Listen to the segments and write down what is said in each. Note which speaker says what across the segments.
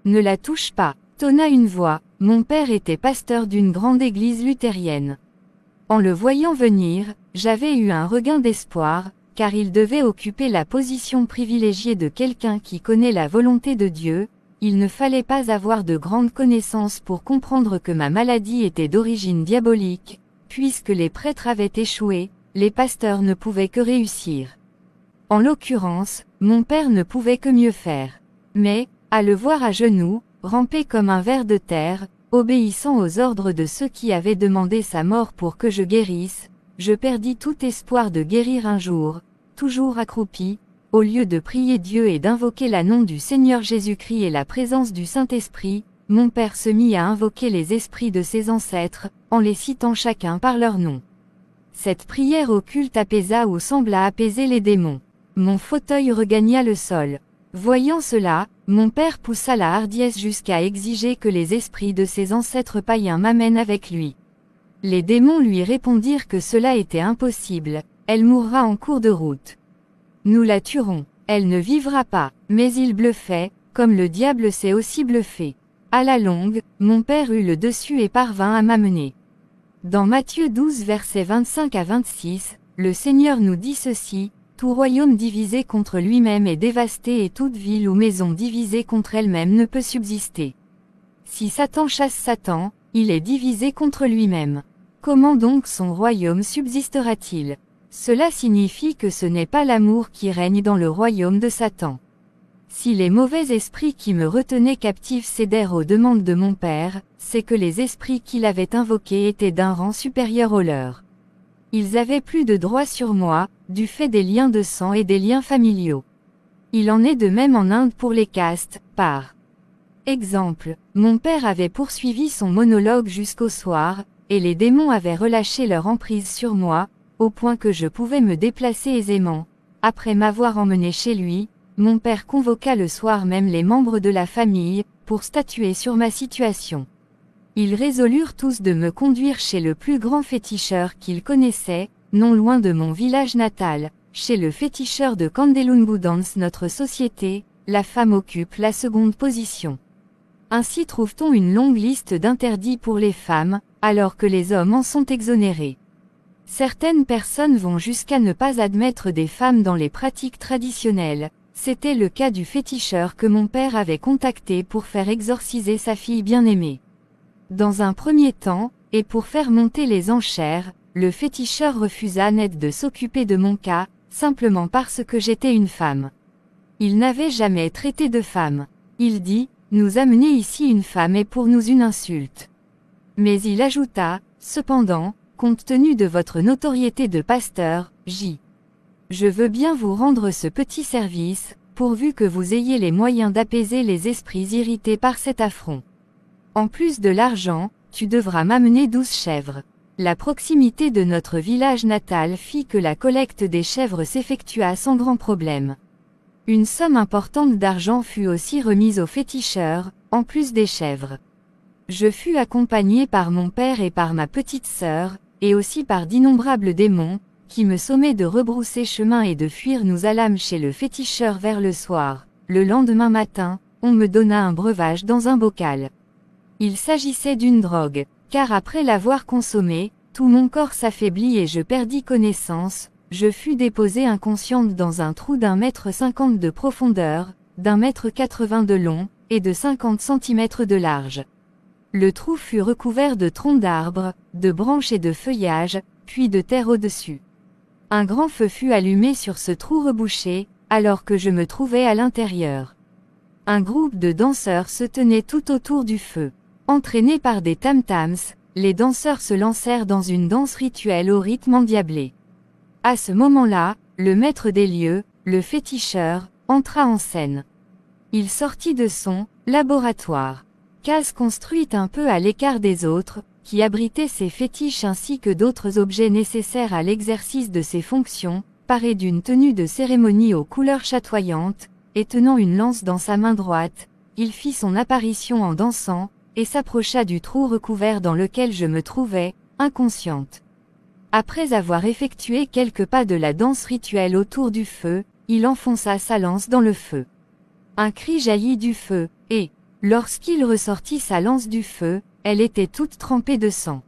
Speaker 1: Ne la touche pas, tonna une voix. Mon père était pasteur d'une grande église luthérienne. En le voyant venir, j'avais eu un regain d'espoir, car il devait occuper la position privilégiée de quelqu'un qui connaît la volonté de Dieu. Il ne fallait pas avoir de grandes connaissances pour comprendre que ma maladie était d'origine diabolique. Puisque les prêtres avaient échoué, les pasteurs ne pouvaient que réussir. En l'occurrence, mon père ne pouvait que mieux faire. Mais, à le voir à genoux, ramper comme un ver de terre, obéissant aux ordres de ceux qui avaient demandé sa mort pour que je guérisse, je perdis tout espoir de guérir un jour, toujours accroupi, au lieu de prier Dieu et d'invoquer le nom du Seigneur Jésus-Christ et la présence du Saint-Esprit, mon père se mit à invoquer les esprits de ses ancêtres, en les citant chacun par leur nom. Cette prière occulte apaisa ou sembla apaiser les démons. Mon fauteuil regagna le sol. Voyant cela, mon père poussa la hardiesse jusqu'à exiger que les esprits de ses ancêtres païens m'amènent avec lui. Les démons lui répondirent que cela était impossible, elle mourra en cours de route. Nous la tuerons, elle ne vivra pas, mais il bluffait, comme le diable sait aussi bluffer. À la longue, mon père eut le dessus et parvint à m'amener. Dans Matthieu 12 versets 25 à 26, le Seigneur nous dit ceci: tout royaume divisé contre lui-même est dévasté et toute ville ou maison divisée contre elle-même ne peut subsister. Si Satan chasse Satan, il est divisé contre lui-même. Comment donc son royaume subsistera-t-il? Cela signifie que ce n'est pas l'amour qui règne dans le royaume de Satan. Si les mauvais esprits qui me retenaient captif cédèrent aux demandes de mon père, c'est que les esprits qu'il avait invoqués étaient d'un rang supérieur au leur. Ils avaient plus de droit sur moi, du fait des liens de sang et des liens familiaux. Il en est de même en Inde pour les castes, par exemple, mon père avait poursuivi son monologue jusqu'au soir, et les démons avaient relâché leur emprise sur moi, au point que je pouvais me déplacer aisément. Après m'avoir emmené chez lui, mon père convoqua le soir même les membres de la famille, pour statuer sur ma situation. Ils résolurent tous de me conduire chez le plus grand féticheur qu'ils connaissaient, non loin de mon village natal, chez le féticheur de Kandelungu. Dans notre société, la femme occupe la seconde position. Ainsi trouve-t-on une longue liste d'interdits pour les femmes, alors que les hommes en sont exonérés. Certaines personnes vont jusqu'à ne pas admettre des femmes dans les pratiques traditionnelles. C'était le cas du féticheur que mon père avait contacté pour faire exorciser sa fille bien-aimée. Dans un premier temps, et pour faire monter les enchères, le féticheur refusa net de s'occuper de mon cas, simplement parce que j'étais une femme. Il n'avait jamais traité de femme. Il dit, nous amener ici une femme est pour nous une insulte. Mais il ajouta, cependant, compte tenu de votre notoriété de pasteur, je veux bien vous rendre ce petit service, pourvu que vous ayez les moyens d'apaiser les esprits irrités par cet affront. En plus de l'argent, tu devras m'amener 12 chèvres. La proximité de notre village natal fit que la collecte des chèvres s'effectua sans grand problème. Une somme importante d'argent fut aussi remise au féticheur, en plus des chèvres. Je fus accompagné par mon père et par ma petite sœur, et aussi par d'innombrables démons, qui me sommaient de rebrousser chemin et de fuir. Nous allâmes chez le féticheur vers le soir. Le lendemain matin, on me donna un breuvage dans un bocal. Il s'agissait d'une drogue, car après l'avoir consommée, tout mon corps s'affaiblit et je perdis connaissance. Je fus déposé inconsciente dans un trou d'1,50 m de profondeur, d'1,80 m de long, et de 50 cm de large. Le trou fut recouvert de troncs d'arbres, de branches et de feuillages, puis de terre au-dessus. Un grand feu fut allumé sur ce trou rebouché, alors que je me trouvais à l'intérieur. Un groupe de danseurs se tenait tout autour du feu. Entraînés par des tam-tams, les danseurs se lancèrent dans une danse rituelle au rythme endiablé. À ce moment-là, le maître des lieux, le féticheur, entra en scène. Il sortit de son laboratoire. Case construite un peu à l'écart des autres, qui abritait ses fétiches ainsi que d'autres objets nécessaires à l'exercice de ses fonctions, paré d'une tenue de cérémonie aux couleurs chatoyantes, et tenant une lance dans sa main droite, il fit son apparition en dansant, et s'approcha du trou recouvert dans lequel je me trouvais, inconsciente. Après avoir effectué quelques pas de la danse rituelle autour du feu, il enfonça sa lance dans le feu. Un cri jaillit du feu, et Lorsqu'il ressortit sa lance du feu, elle était toute trempée de sang.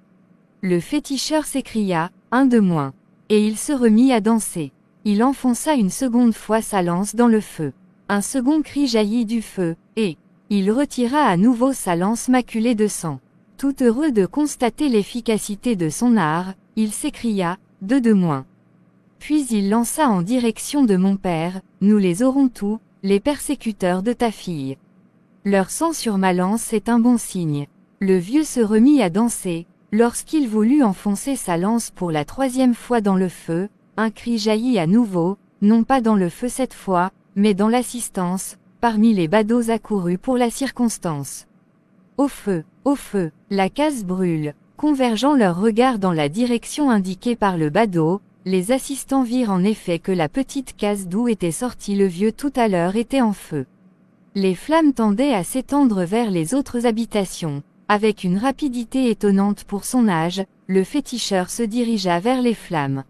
Speaker 1: Le féticheur s'écria, un de moins. Et il se remit à danser. Il enfonça une seconde fois sa lance dans le feu. Un second cri jaillit du feu, et il retira à nouveau sa lance maculée de sang. Tout heureux de constater l'efficacité de son art, il s'écria, deux de moins. Puis il lança en direction de mon père, nous les aurons tous, les persécuteurs de ta fille. Leur sang sur ma lance est un bon signe. Le vieux se remit à danser. Lorsqu'il voulut enfoncer sa lance pour la troisième fois dans le feu, un cri jaillit à nouveau, non pas dans le feu cette fois, mais dans l'assistance, parmi les badauds accourus pour la circonstance. Au feu, la case brûle. Convergeant leurs regards dans la direction indiquée par le badaud, les assistants virent en effet que la petite case d'où était sorti le vieux tout à l'heure était en feu. Les flammes tendaient à s'étendre vers les autres habitations. Avec une rapidité étonnante pour son âge, le féticheur se dirigea vers les flammes.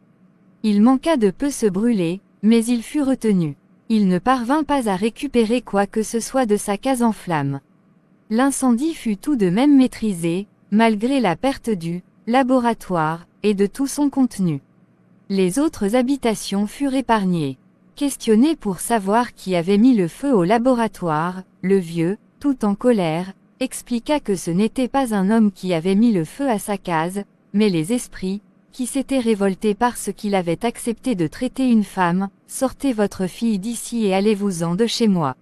Speaker 1: Il manqua de peu se brûler, mais il fut retenu. Il ne parvint pas à récupérer quoi que ce soit de sa case en flammes. L'incendie fut tout de même maîtrisé, malgré la perte du laboratoire et de tout son contenu. Les autres habitations furent épargnées. Questionné pour savoir qui avait mis le feu au laboratoire, le vieux, tout en colère, expliqua que ce n'était pas un homme qui avait mis le feu à sa case, mais les esprits, qui s'étaient révoltés parce qu'il avait accepté de traiter une femme. Sortez votre fille d'ici et allez-vous-en de chez moi.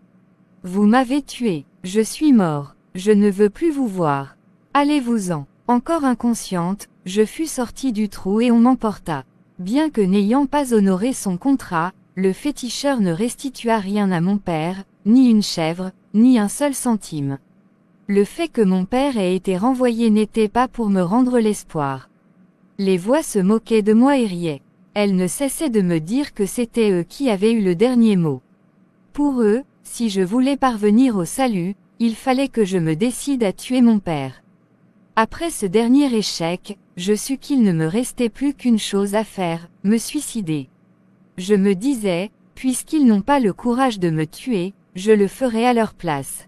Speaker 1: Vous m'avez tué, je suis mort, je ne veux plus vous voir. Allez-vous-en. Encore inconsciente, je fus sortie du trou et on m'emporta. Bien que n'ayant pas honoré son contrat, le féticheur ne restitua rien à mon père, ni une chèvre, ni un seul centime. Le fait que mon père ait été renvoyé n'était pas pour me rendre l'espoir. Les voix se moquaient de moi et riaient. Elles ne cessaient de me dire que c'était eux qui avaient eu le dernier mot. Pour eux, si je voulais parvenir au salut, il fallait que je me décide à tuer mon père. Après ce dernier échec, je sus qu'il ne me restait plus qu'une chose à faire, me suicider. Je me disais, puisqu'ils n'ont pas le courage de me tuer, je le ferai à leur place.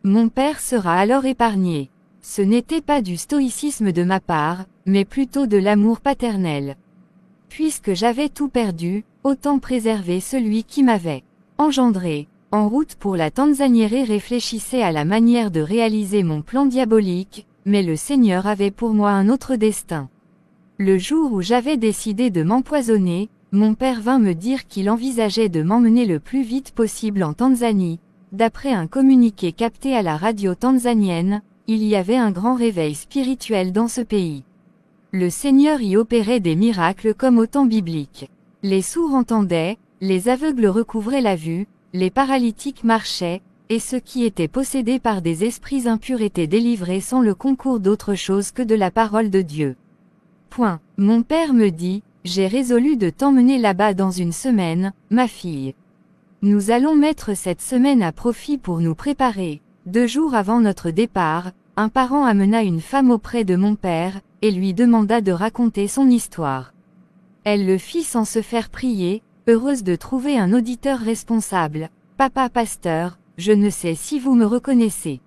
Speaker 1: Mon père sera alors épargné. Ce n'était pas du stoïcisme de ma part, mais plutôt de l'amour paternel. Puisque j'avais tout perdu, autant préserver celui qui m'avait engendré. En route pour la Tanzanière, réfléchissais à la manière de réaliser mon plan diabolique, mais le Seigneur avait pour moi un autre destin. Le jour où j'avais décidé de m'empoisonner, mon père vint me dire qu'il envisageait de m'emmener le plus vite possible en Tanzanie. D'après un communiqué capté à la radio tanzanienne, il y avait un grand réveil spirituel dans ce pays. Le Seigneur y opérait des miracles comme au temps biblique. Les sourds entendaient, les aveugles recouvraient la vue, les paralytiques marchaient, et ceux qui étaient possédés par des esprits impurs étaient délivrés sans le concours d'autre chose que de la parole de Dieu. Mon père me dit, j'ai résolu de t'emmener là-bas dans une semaine, ma fille. Nous allons mettre cette semaine à profit pour nous préparer. 2 jours avant notre départ, un parent amena une femme auprès de mon père, et lui demanda de raconter son histoire. Elle le fit sans se faire prier, heureuse de trouver un auditeur responsable. Papa pasteur, je ne sais si vous me reconnaissez.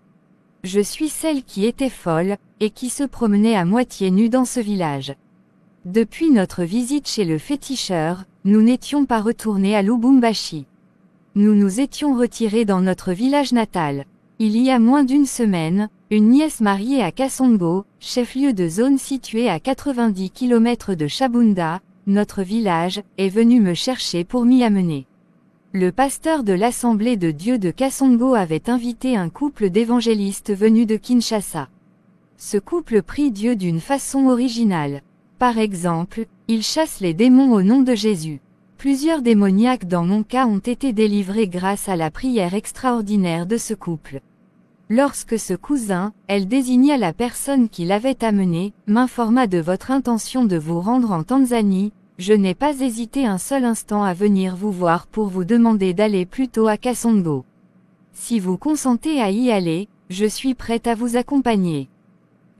Speaker 1: Je suis celle qui était folle, et qui se promenait à moitié nue dans ce village. Depuis notre visite chez le féticheur, nous n'étions pas retournés à Lubumbashi. Nous nous étions retirés dans notre village natal. Il y a moins d'1 semaine, une nièce mariée à Kasongo, chef-lieu de zone situé à 90 km de Shabunda, notre village, est venue me chercher pour m'y amener. Le pasteur de l'Assemblée de Dieu de Kasongo avait invité un couple d'évangélistes venus de Kinshasa. Ce couple prie Dieu d'une façon originale. Par exemple, il chasse les démons au nom de Jésus. Plusieurs démoniaques dans mon cas ont été délivrés grâce à la prière extraordinaire de ce couple. Lorsque ce cousin, elle désigna la personne qui l'avait amené, m'informa de votre intention de vous rendre en Tanzanie, je n'ai pas hésité un seul instant à venir vous voir pour vous demander d'aller plutôt à Kasongo. Si vous consentez à y aller, je suis prête à vous accompagner.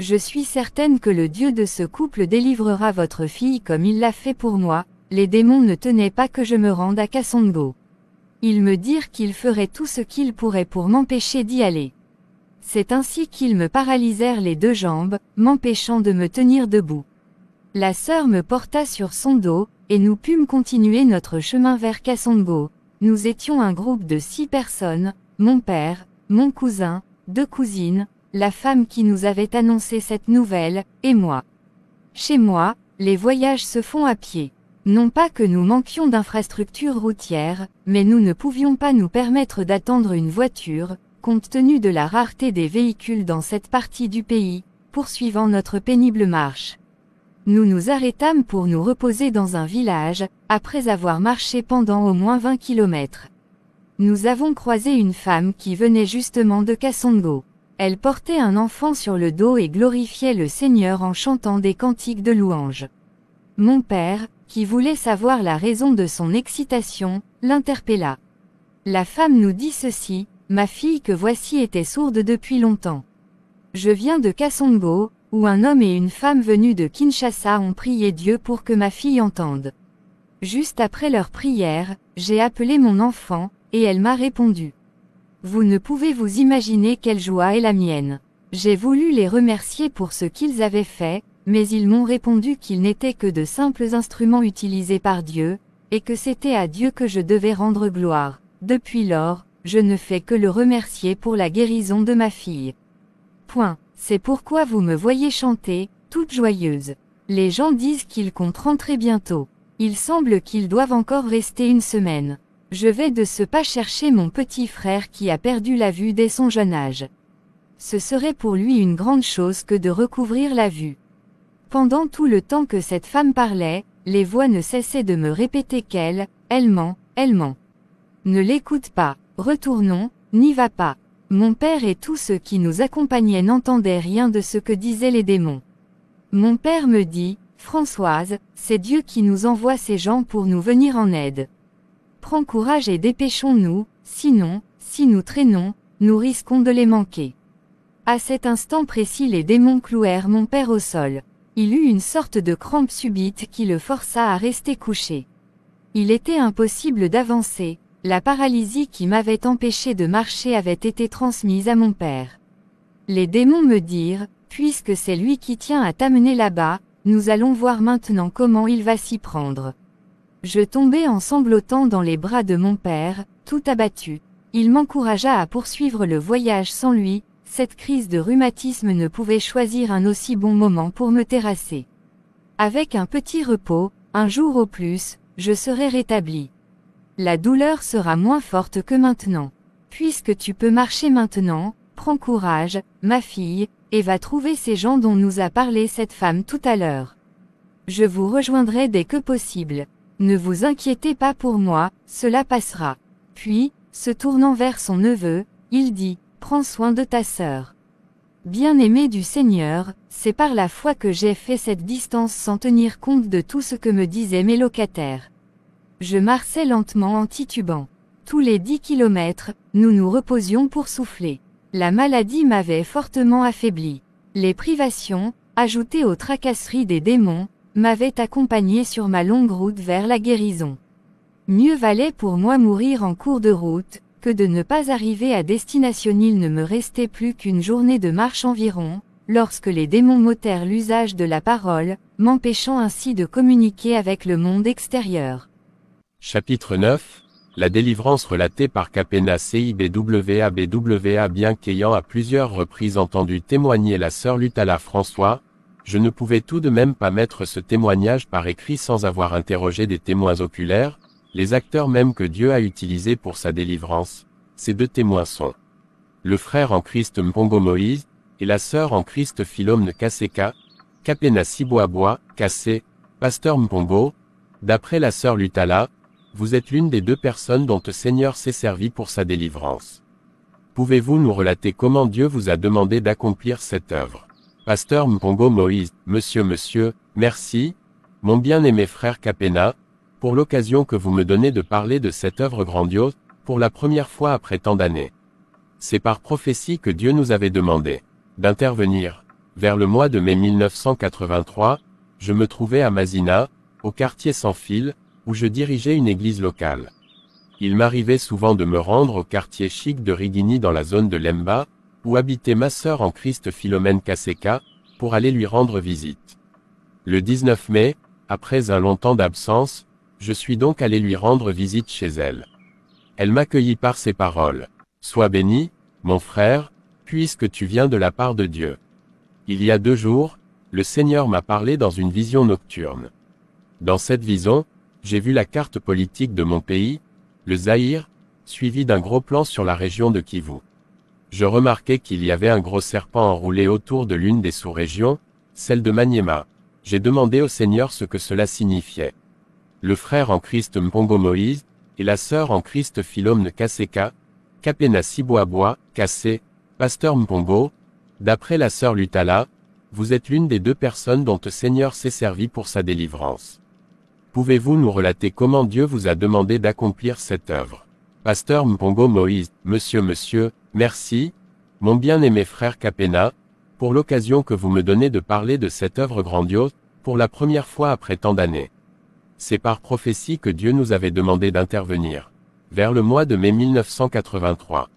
Speaker 1: Je suis certaine que le Dieu de ce couple délivrera votre fille comme il l'a fait pour moi. Les démons ne tenaient pas que je me rende à Kasongo. Ils me dirent qu'ils feraient tout ce qu'ils pourraient pour m'empêcher d'y aller. C'est ainsi qu'ils me paralysèrent les 2 jambes, m'empêchant de me tenir debout. La sœur me porta sur son dos, et nous pûmes continuer notre chemin vers Kasongo. Nous étions un groupe de 6 personnes, mon père, mon cousin, 2 cousines, la femme qui nous avait annoncé cette nouvelle, et moi. Chez moi, les voyages se font à pied. Non pas que nous manquions d'infrastructures routières, mais nous ne pouvions pas nous permettre d'attendre une voiture, compte tenu de la rareté des véhicules dans cette partie du pays, poursuivant notre pénible marche. Nous nous arrêtâmes pour nous reposer dans un village, après avoir marché pendant au moins 20 kilomètres. Nous avons croisé une femme qui venait justement de Kasongo. Elle portait un enfant sur le dos et glorifiait le Seigneur en chantant des cantiques de louange. Mon père, qui voulait savoir la raison de son excitation, l'interpella. La femme nous dit ceci: ma fille que voici était sourde depuis longtemps. Je viens de Kasongo, où un homme et une femme venus de Kinshasa ont prié Dieu pour que ma fille entende. Juste après leur prière, j'ai appelé mon enfant, et elle m'a répondu. Vous ne pouvez vous imaginer quelle joie est la mienne. J'ai voulu les remercier pour ce qu'ils avaient fait, mais ils m'ont répondu qu'ils n'étaient que de simples instruments utilisés par Dieu, et que c'était à Dieu que je devais rendre gloire. Depuis lors, je ne fais que le remercier pour la guérison de ma fille. Point. C'est pourquoi vous me voyez chanter, toute joyeuse. Les gens disent qu'ils comptent rentrer bientôt. Il semble qu'ils doivent encore rester une semaine. Je vais de ce pas chercher mon petit frère qui a perdu la vue dès son jeune âge. Ce serait pour lui une grande chose que de recouvrir la vue. Pendant tout le temps que cette femme parlait, les voix ne cessaient de me répéter qu'elle ment, elle ment. Ne l'écoute pas, retournons, n'y va pas. Mon père et tous ceux qui nous accompagnaient n'entendaient rien de ce que disaient les démons. Mon père me dit, Françoise, c'est Dieu qui nous envoie ces gens pour nous venir en aide. Prends courage et dépêchons-nous, sinon, si nous traînons, nous risquons de les manquer. À cet instant précis les démons clouèrent mon père au sol. Il eut une sorte de crampe subite qui le força à rester couché. Il était impossible d'avancer. La paralysie qui m'avait empêché de marcher avait été transmise à mon père. Les démons me dirent, puisque c'est lui qui tient à t'amener là-bas, nous allons voir maintenant comment il va s'y prendre. Je tombai en sanglotant dans les bras de mon père, tout abattu. Il m'encouragea à poursuivre le voyage sans lui, cette crise de rhumatisme ne pouvait choisir un aussi bon moment pour me terrasser. Avec un petit repos, un jour au plus, je serai rétabli. La douleur sera moins forte que maintenant. Puisque tu peux marcher maintenant, prends courage, ma fille, et va trouver ces gens dont nous a parlé cette femme tout à l'heure. Je vous rejoindrai dès que possible. Ne vous inquiétez pas pour moi, cela passera. Puis, se tournant vers son neveu, il dit, prends soin de ta sœur. Bien-aimé du Seigneur, c'est par la foi que j'ai fait cette distance sans tenir compte de tout ce que me disaient mes locataires. Je marchais lentement en titubant. Tous les 10 kilomètres, nous nous reposions pour souffler. La maladie m'avait fortement affaibli. Les privations, ajoutées aux tracasseries des démons, m'avaient accompagné sur ma longue route vers la guérison. Mieux valait pour moi mourir en cours de route, que de ne pas arriver à destination. Il ne me restait plus qu'une journée de marche environ, lorsque les démons m'ôtèrent l'usage de la parole, m'empêchant ainsi de communiquer avec le monde extérieur.
Speaker 2: Chapitre 9. La délivrance relatée par Kapena CIBWA BWA. Bien qu'ayant à plusieurs reprises entendu témoigner la sœur Lutala François, je ne pouvais tout de même pas mettre ce témoignage par écrit sans avoir interrogé des témoins oculaires, les acteurs même que Dieu a utilisés pour sa délivrance. Ces 2 témoins sont le frère en Christ Mpongo Moïse, et la sœur en Christ Philomne Kaseka, Kapena Siboaboa, Kassé, pasteur Mpongo. D'après la sœur Lutala, vous êtes l'une des 2 personnes dont le Seigneur s'est servi pour sa délivrance. Pouvez-vous nous relater comment Dieu vous a demandé d'accomplir cette œuvre? Pasteur Mpongo Moïse, Monsieur, merci, mon bien-aimé frère Kapena, pour l'occasion que vous me donnez de parler de cette œuvre grandiose, pour la première fois après tant d'années. C'est par prophétie que Dieu nous avait demandé d'intervenir. Vers le mois de mai 1983, je me trouvais à Mazina, au quartier Sans Fil, où je dirigeais une église locale. Il m'arrivait souvent de me rendre au quartier chic de Rigini dans la zone de Lemba, où habitait ma sœur en Christ Philomène Kaseka, pour aller lui rendre visite. Le 19 mai, après un long temps d'absence, je suis donc allé lui rendre visite chez elle. Elle m'accueillit par ces paroles. « Sois béni, mon frère, puisque tu viens de la part de Dieu. » Il y a 2 jours, le Seigneur m'a parlé dans une vision nocturne. Dans cette vision, j'ai vu la carte politique de mon pays, le Zaïre, suivie d'un gros plan sur la région de Kivu. Je remarquais qu'il y avait un gros serpent enroulé autour de l'une des sous-régions, celle de Maniema. J'ai demandé au Seigneur ce que cela signifiait. Le frère en Christ Mpongo Moïse, et la sœur en Christ Philomène Kaseka, Kapena Siboaboa, Kassé, pasteur Mpongo, d'après la sœur Lutala, vous êtes l'une des 2 personnes dont le Seigneur s'est servi pour sa délivrance. Pouvez-vous nous relater comment Dieu vous a demandé d'accomplir cette œuvre? Pasteur Mpongo Moïse, Monsieur, merci, mon bien-aimé frère Kapena, pour l'occasion que vous me donnez de parler de cette œuvre grandiose, pour la première fois après tant d'années. C'est par prophétie que Dieu nous avait demandé d'intervenir. Vers le mois de mai 1983.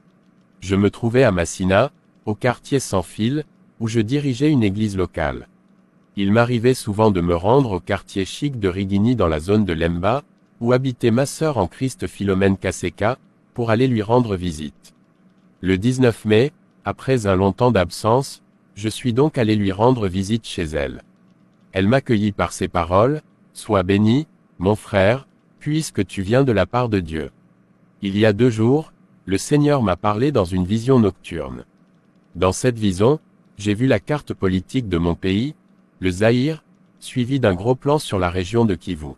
Speaker 2: Je me trouvais à Massina, au quartier Sans Fil, où je dirigeais une église locale. Il m'arrivait souvent de me rendre au quartier chic de Rigini dans la zone de Lemba, où habitait ma sœur en Christ Philomène Kaseka, pour aller lui rendre visite. Le 19 mai, après un long temps d'absence, je suis donc allé lui rendre visite chez elle. Elle m'accueillit par ces paroles, « Sois béni, mon frère, puisque tu viens de la part de Dieu. » Il y a 2 jours, le Seigneur m'a parlé dans une vision nocturne. Dans cette vision, j'ai vu la carte politique de mon pays, le Zaïre, suivie d'un gros plan sur la région de Kivu.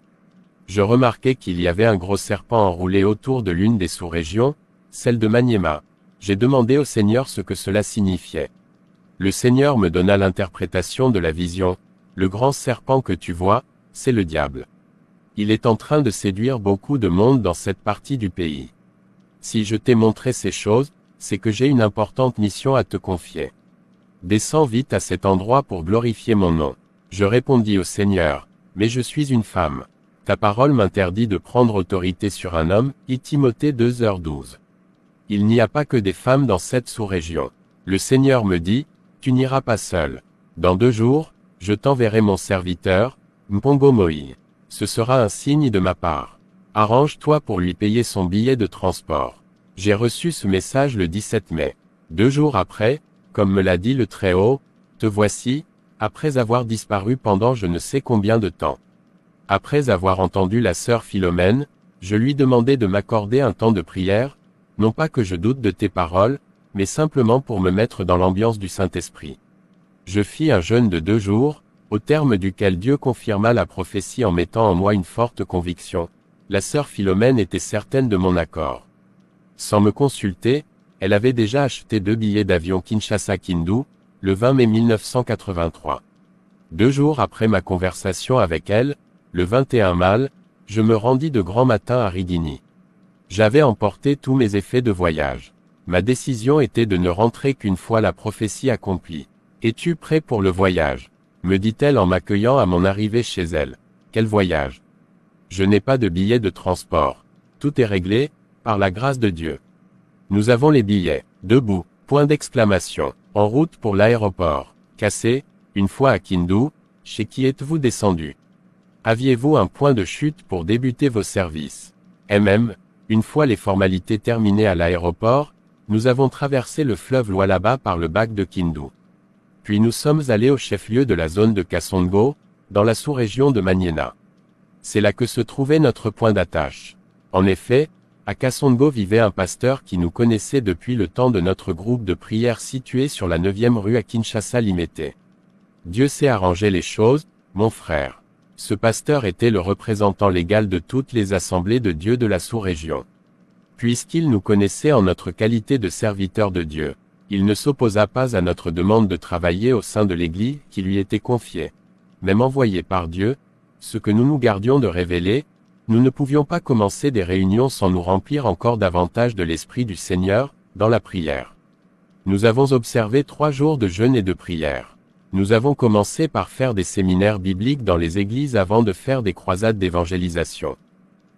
Speaker 2: Je remarquais qu'il y avait un gros serpent enroulé autour de l'une des sous-régions, celle de Maniema. J'ai demandé au Seigneur ce que cela signifiait. Le Seigneur me donna l'interprétation de la vision. Le grand serpent que tu vois, c'est le diable. Il est en train de séduire beaucoup de monde dans cette partie du pays. Si je t'ai montré ces choses, c'est que j'ai une importante mission à te confier. Descends vite à cet endroit pour glorifier mon nom. Je répondis au Seigneur, mais je suis une femme. Ta parole m'interdit de prendre autorité sur un homme, Timothée 2h12. Il n'y a pas que des femmes dans cette sous-région. Le Seigneur me dit, tu n'iras pas seul. Dans 2 jours, je t'enverrai mon serviteur, Mpongo Moïse. Ce sera un signe de ma part. Arrange-toi pour lui payer son billet de transport. J'ai reçu ce message le 17 mai. 2 jours après, comme me l'a dit le Très-Haut, te voici, après avoir disparu pendant je ne sais combien de temps. Après avoir entendu la sœur Philomène, je lui demandai de m'accorder un temps de prière, non pas que je doute de tes paroles, mais simplement pour me mettre dans l'ambiance du Saint-Esprit. Je fis un jeûne de 2 jours, au terme duquel Dieu confirma la prophétie en mettant en moi une forte conviction. La sœur Philomène était certaine de mon accord. Sans me consulter, elle avait déjà acheté 2 billets d'avion Kinshasa-Kindu, le 20 mai 1983. 2 jours après ma conversation avec elle, le 21 mai, je me rendis de grand matin à Rigini. J'avais emporté tous mes effets de voyage. Ma décision était de ne rentrer qu'une fois la prophétie accomplie. « Es-tu prêt pour le voyage ?» me dit-elle en m'accueillant à mon arrivée chez elle. « Quel voyage ?» Je n'ai pas de billet de transport. Tout est réglé, par la grâce de Dieu. Nous avons les billets. Debout. Point d'exclamation. En route pour l'aéroport. Cassé. Une fois à Kindu. Chez qui êtes-vous descendu? Aviez-vous un point de chute pour débuter vos services? Une fois les formalités terminées à l'aéroport, nous avons traversé le fleuve Lualaba par le bac de Kindu. Puis nous sommes allés au chef-lieu de la zone de Kasongo, dans la sous-région de Maniema. C'est là que se trouvait notre point d'attache. En effet, à Kasongo vivait un pasteur qui nous connaissait depuis le temps de notre groupe de prière situé sur la 9e rue à Kinshasa-Limete. Dieu sait arranger les choses, mon frère. Ce pasteur était le représentant légal de toutes les assemblées de Dieu de la sous-région. Puisqu'il nous connaissait en notre qualité de serviteur de Dieu, il ne s'opposa pas à notre demande de travailler au sein de l'Église qui lui était confiée. Même envoyé par Dieu, ce que nous nous gardions de révéler, nous ne pouvions pas commencer des réunions sans nous remplir encore davantage de l'Esprit du Seigneur, dans la prière. Nous avons observé 3 jours de jeûne et de prière. Nous avons commencé par faire des séminaires bibliques dans les églises avant de faire des croisades d'évangélisation.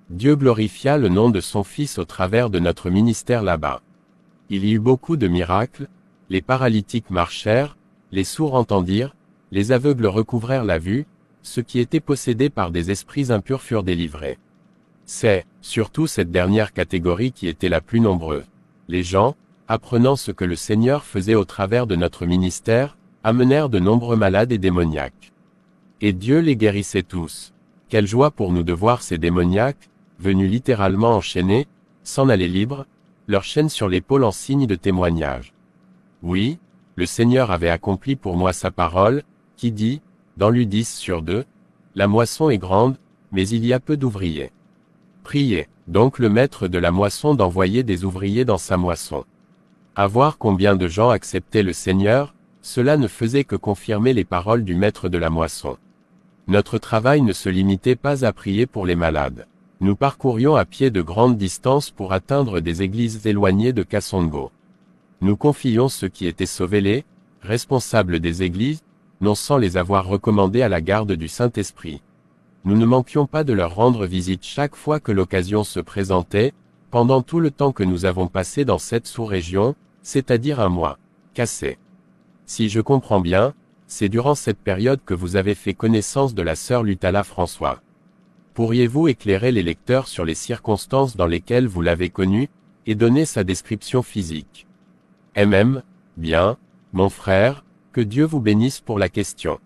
Speaker 2: Dieu glorifia le nom de son Fils au travers de notre ministère là-bas. Il y eut beaucoup de miracles, les paralytiques marchèrent, les sourds entendirent, les aveugles recouvrèrent la vue, ceux qui étaient possédés par des esprits impurs furent délivrés. C'est, surtout cette dernière catégorie qui était la plus nombreuse. Les gens, apprenant ce que le Seigneur faisait au travers de notre ministère, amenèrent de nombreux malades et démoniaques. Et Dieu les guérissait tous. Quelle joie pour nous de voir ces démoniaques, venus littéralement enchaînés, s'en aller libres, leurs chaînes sur l'épaule en signe de témoignage. Oui, le Seigneur avait accompli pour moi sa parole, qui dit, dans Luc 10/2, « La moisson est grande, mais il y a peu d'ouvriers. » Priez, donc le maître de la moisson d'envoyer des ouvriers dans sa moisson. À voir combien de gens acceptaient le Seigneur, cela ne faisait que confirmer les paroles du maître de la moisson. Notre travail ne se limitait pas à prier pour les malades. Nous parcourions à pied de grandes distances pour atteindre des églises éloignées de Kasongo. Nous confions ceux qui étaient sauvés les responsables des églises, non sans les avoir recommandés à la garde du Saint-Esprit. Nous ne manquions pas de leur rendre visite chaque fois que l'occasion se présentait, pendant tout le temps que nous avons passé dans cette sous-région, c'est-à-dire un mois. Cassé. Si je comprends bien, c'est durant cette période que vous avez fait connaissance de la sœur Lutala François. Pourriez-vous éclairer les lecteurs sur les circonstances dans lesquelles vous l'avez connue, et donner sa description physique? Bien, mon frère, que Dieu vous bénisse pour la question.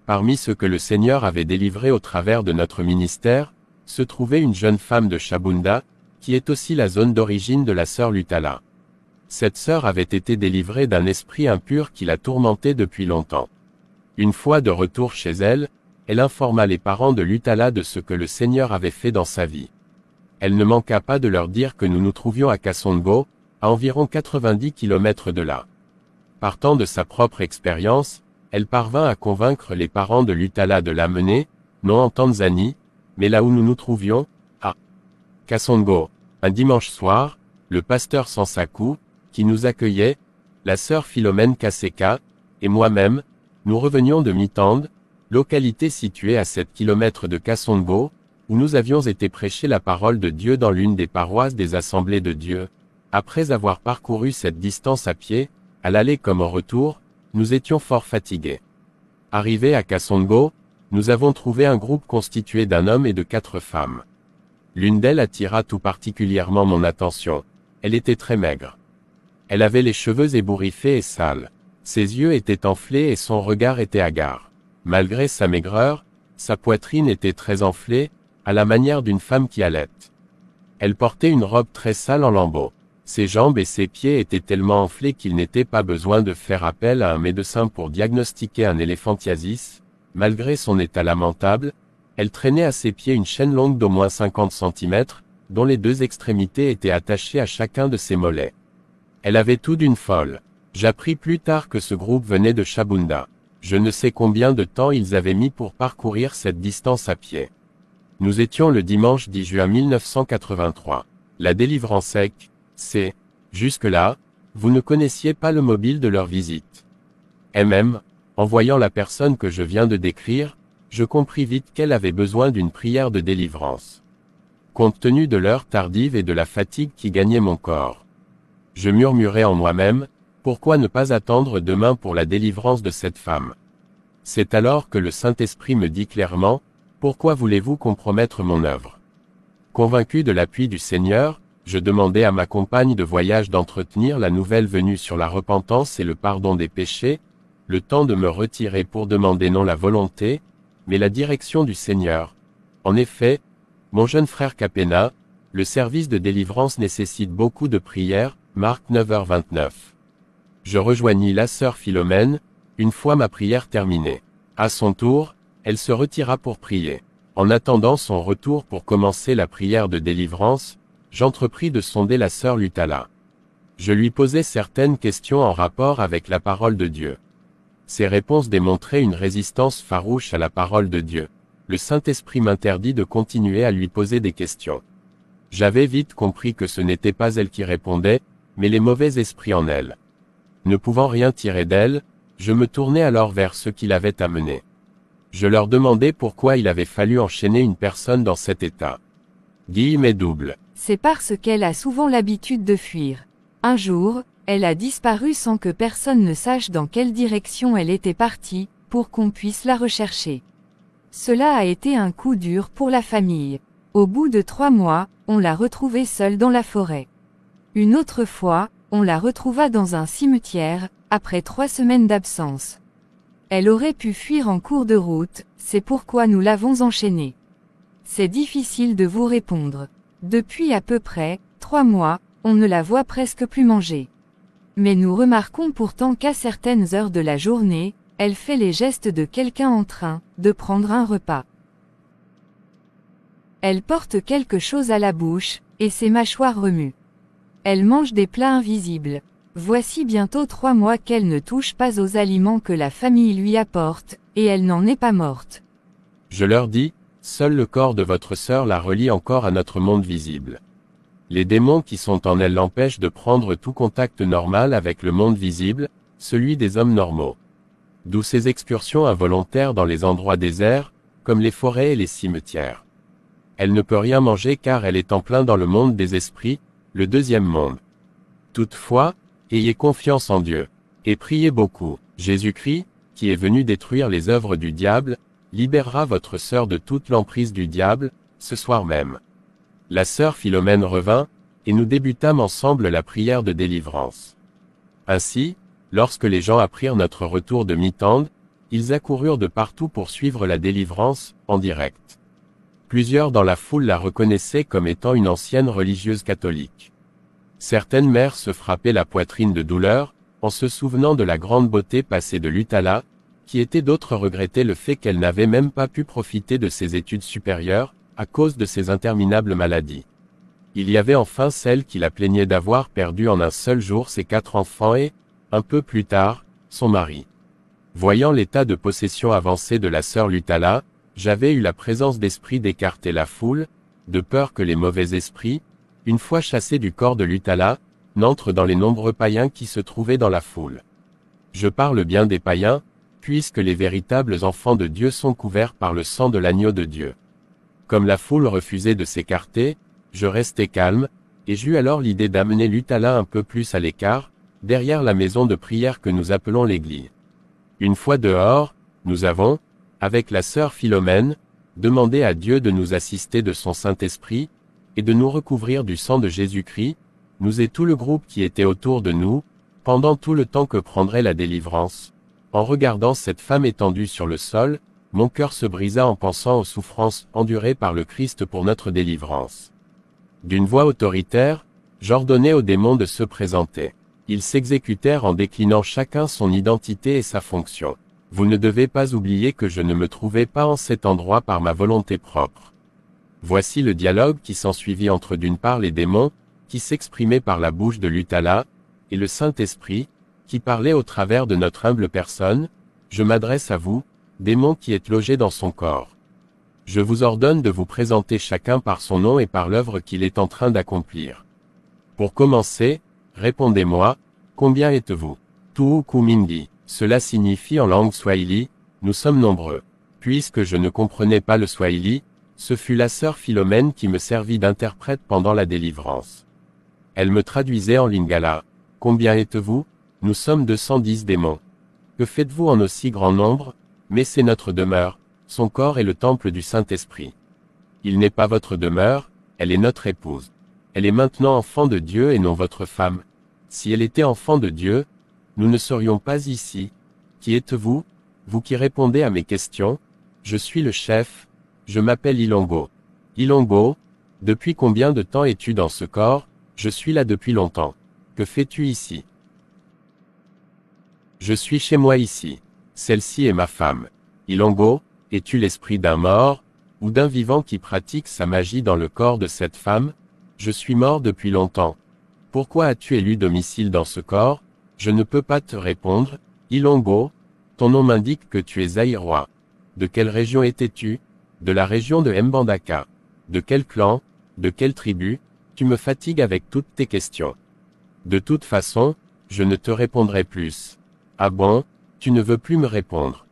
Speaker 2: Parmi ceux que le Seigneur avait délivrés au travers de notre ministère, se trouvait une jeune femme de Shabunda, qui est aussi la zone d'origine de la sœur Lutala. Cette sœur avait été délivrée d'un esprit impur qui la tourmentait depuis longtemps. Une fois de retour chez elle, elle informa les parents de Lutala de ce que le Seigneur avait fait dans sa vie. Elle ne manqua pas de leur dire que nous nous trouvions à Kasongo, à environ 90 km de là. Partant de sa propre expérience, elle parvint à convaincre les parents de Lutala de l'amener, non en Tanzanie, mais là où nous nous trouvions, à Kasongo. Un dimanche soir, le pasteur Sansaku, qui nous accueillait, la sœur Philomène Kaseka, et moi-même, nous revenions de Mitande, localité située à 7 km de Kasongo, où nous avions été prêcher la parole de Dieu dans l'une des paroisses des Assemblées de Dieu. Après avoir parcouru cette distance à pied, à l'aller comme au retour, nous étions fort fatigués. Arrivés à Kasongo, nous avons trouvé un groupe constitué d'un homme et de 4 femmes. L'une d'elles attira tout particulièrement mon attention. Elle était très maigre. Elle avait les cheveux ébouriffés et sales. Ses yeux étaient enflés et son regard était hagard. Malgré sa maigreur, sa poitrine était très enflée, à la manière d'une femme qui allaite. Elle portait une robe très sale en lambeaux. Ses jambes et ses pieds étaient tellement enflés qu'il n'était pas besoin de faire appel à un médecin pour diagnostiquer un éléphantiasis. Malgré son état lamentable, elle traînait à ses pieds une chaîne longue d'au moins 50 cm, dont les 2 extrémités étaient attachées à chacun de ses mollets. Elle avait tout d'une folle. J'appris plus tard que ce groupe venait de Shabunda. Je ne sais combien de temps ils avaient mis pour parcourir cette distance à pied. Nous étions le dimanche 10 juin 1983. La délivrance sec, c'est, jusque-là, vous ne connaissiez pas le mobile de leur visite. En voyant la personne que je viens de décrire, je compris vite qu'elle avait besoin d'une prière de délivrance. Compte tenu de l'heure tardive et de la fatigue qui gagnait mon corps. Je murmurais en moi-même, pourquoi ne pas attendre demain pour la délivrance de cette femme? C'est alors que le Saint-Esprit me dit clairement, pourquoi voulez-vous compromettre mon œuvre? Convaincu de l'appui du Seigneur, je demandai à ma compagne de voyage d'entretenir la nouvelle venue sur la repentance et le pardon des péchés, le temps de me retirer pour demander non la volonté, mais la direction du Seigneur. En effet, mon jeune frère Capena, le service de délivrance nécessite beaucoup de prières, Marc 9h29. Je rejoignis la sœur Philomène, une fois ma prière terminée. À son tour, elle se retira pour prier. En attendant son retour pour commencer la prière de délivrance, j'entrepris de sonder la sœur Lutala. Je lui posai certaines questions en rapport avec la parole de Dieu. Ses réponses démontraient une résistance farouche à la parole de Dieu. Le Saint-Esprit m'interdit de continuer à lui poser des questions. J'avais vite compris que ce n'était pas elle qui répondait, mais les mauvais esprits en elle. Ne pouvant rien tirer d'elle, je me tournai alors vers ceux qui l'avaient amenée. Je leur demandai pourquoi il avait fallu enchaîner une personne dans cet état. Guillemets double.
Speaker 1: C'est parce qu'elle a souvent l'habitude de fuir. Un jour, elle a disparu sans que personne ne sache dans quelle direction elle était partie, pour qu'on puisse la rechercher. Cela a été un coup dur pour la famille. Au bout de 3 mois, on l'a retrouvée seule dans la forêt. Une autre fois, on la retrouva dans un cimetière, après 3 semaines d'absence. Elle aurait pu fuir en cours de route, c'est pourquoi nous l'avons enchaînée. C'est difficile de vous répondre. Depuis à peu près 3 mois, on ne la voit presque plus manger. Mais nous remarquons pourtant qu'à certaines heures de la journée, elle fait les gestes de quelqu'un en train de prendre un repas. Elle porte quelque chose à la bouche, et ses mâchoires remuent. Elle mange des plats invisibles. Voici bientôt 3 mois qu'elle ne touche pas aux aliments que la famille lui apporte, et elle n'en est pas morte.
Speaker 2: Je leur dis, seul le corps de votre sœur la relie encore à notre monde visible. Les démons qui sont en elle l'empêchent de prendre tout contact normal avec le monde visible, celui des hommes normaux. D'où ces excursions involontaires dans les endroits déserts, comme les forêts et les cimetières. Elle ne peut rien manger car elle est en plein dans le monde des esprits, le deuxième monde. Toutefois, ayez confiance en Dieu, et priez beaucoup. Jésus-Christ, qui est venu détruire les œuvres du diable, libérera votre sœur de toute l'emprise du diable, ce soir même. La sœur Philomène revint, et nous débutâmes ensemble la prière de délivrance. Ainsi, lorsque les gens apprirent notre retour de mi-tende, ils accoururent de partout pour suivre la délivrance, en direct. Plusieurs dans la foule la reconnaissaient comme étant une ancienne religieuse catholique. Certaines mères se frappaient la poitrine de douleur, en se souvenant de la grande beauté passée de Lutala, qui était d'autres regrettaient le fait qu'elle n'avait même pas pu profiter de ses études supérieures, à cause de ses interminables maladies. Il y avait enfin celle qui la plaignait d'avoir perdu en un seul jour ses 4 enfants et, un peu plus tard, son mari. Voyant l'état de possession avancé de la sœur Lutala, j'avais eu la présence d'esprit d'écarter la foule, de peur que les mauvais esprits, une fois chassés du corps de Lutala, n'entrent dans les nombreux païens qui se trouvaient dans la foule. Je parle bien des païens, puisque les véritables enfants de Dieu sont couverts par le sang de l'agneau de Dieu. Comme la foule refusait de s'écarter, je restai calme, et j'eus alors l'idée d'amener Lutala un peu plus à l'écart, derrière la maison de prière que nous appelons l'église. Une fois dehors, nous avons, avec la sœur Philomène, demandé à Dieu de nous assister de son Saint-Esprit, et de nous recouvrir du sang de Jésus-Christ, nous et tout le groupe qui était autour de nous, pendant tout le temps que prendrait la délivrance. En regardant cette femme étendue sur le sol, mon cœur se brisa en pensant aux souffrances endurées par le Christ pour notre délivrance. D'une voix autoritaire, j'ordonnai aux démons de se présenter. Ils s'exécutèrent en déclinant chacun son identité et sa fonction. Vous ne devez pas oublier que je ne me trouvais pas en cet endroit par ma volonté propre. Voici le dialogue qui s'ensuivit entre d'une part les démons, qui s'exprimaient par la bouche de Lutala, et le Saint-Esprit, qui parlait au travers de notre humble personne. Je m'adresse à vous, démons qui êtes logés dans son corps. Je vous ordonne de vous présenter chacun par son nom et par l'œuvre qu'il est en train d'accomplir. Pour commencer, répondez-moi, combien êtes-vous? Tuukumingi. Cela signifie en langue swahili, nous sommes nombreux. Puisque je ne comprenais pas le swahili, ce fut la sœur Philomène qui me servit d'interprète pendant la délivrance. Elle me traduisait en lingala. Combien êtes-vous? Nous sommes 210 démons. Que faites-vous en aussi grand nombre? Mais c'est notre demeure, son corps est le temple du Saint-Esprit. Il n'est pas votre demeure, elle est notre épouse. Elle est maintenant enfant de Dieu et non votre femme. Si elle était enfant de Dieu, nous ne serions pas ici. Qui êtes-vous? Vous qui répondez à mes questions? Je suis le chef, je m'appelle Ilongo. Ilongo, depuis combien de temps es-tu dans ce corps? Je suis là depuis longtemps. Que fais-tu ici? Je suis chez moi ici. Celle-ci est ma femme. Ilongo, es-tu l'esprit d'un mort, ou d'un vivant qui pratique sa magie dans le corps de cette femme? Je suis mort depuis longtemps. Pourquoi as-tu élu domicile dans ce corps? Je ne peux pas te répondre. Ilongo, ton nom m'indique que tu es Aïroi. De quelle région étais-tu? De la région de Mbandaka. De quel clan? De quelle tribu? Tu me fatigues avec toutes tes questions. De toute façon, je ne te répondrai plus. Ah bon, tu ne veux plus me répondre?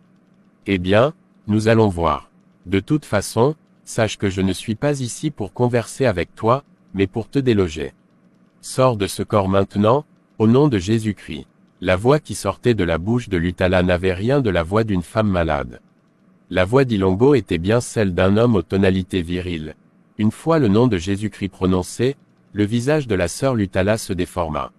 Speaker 2: Eh bien, nous allons voir. De toute façon, sache que je ne suis pas ici pour converser avec toi, mais pour te déloger. Sors de ce corps maintenant, au nom de Jésus-Christ. La voix qui sortait de la bouche de Lutala n'avait rien de la voix d'une femme malade. La voix d'Ilongo était bien celle d'un homme aux tonalités viriles. Une fois le nom de Jésus-Christ prononcé, le visage de la sœur Lutala se déforma.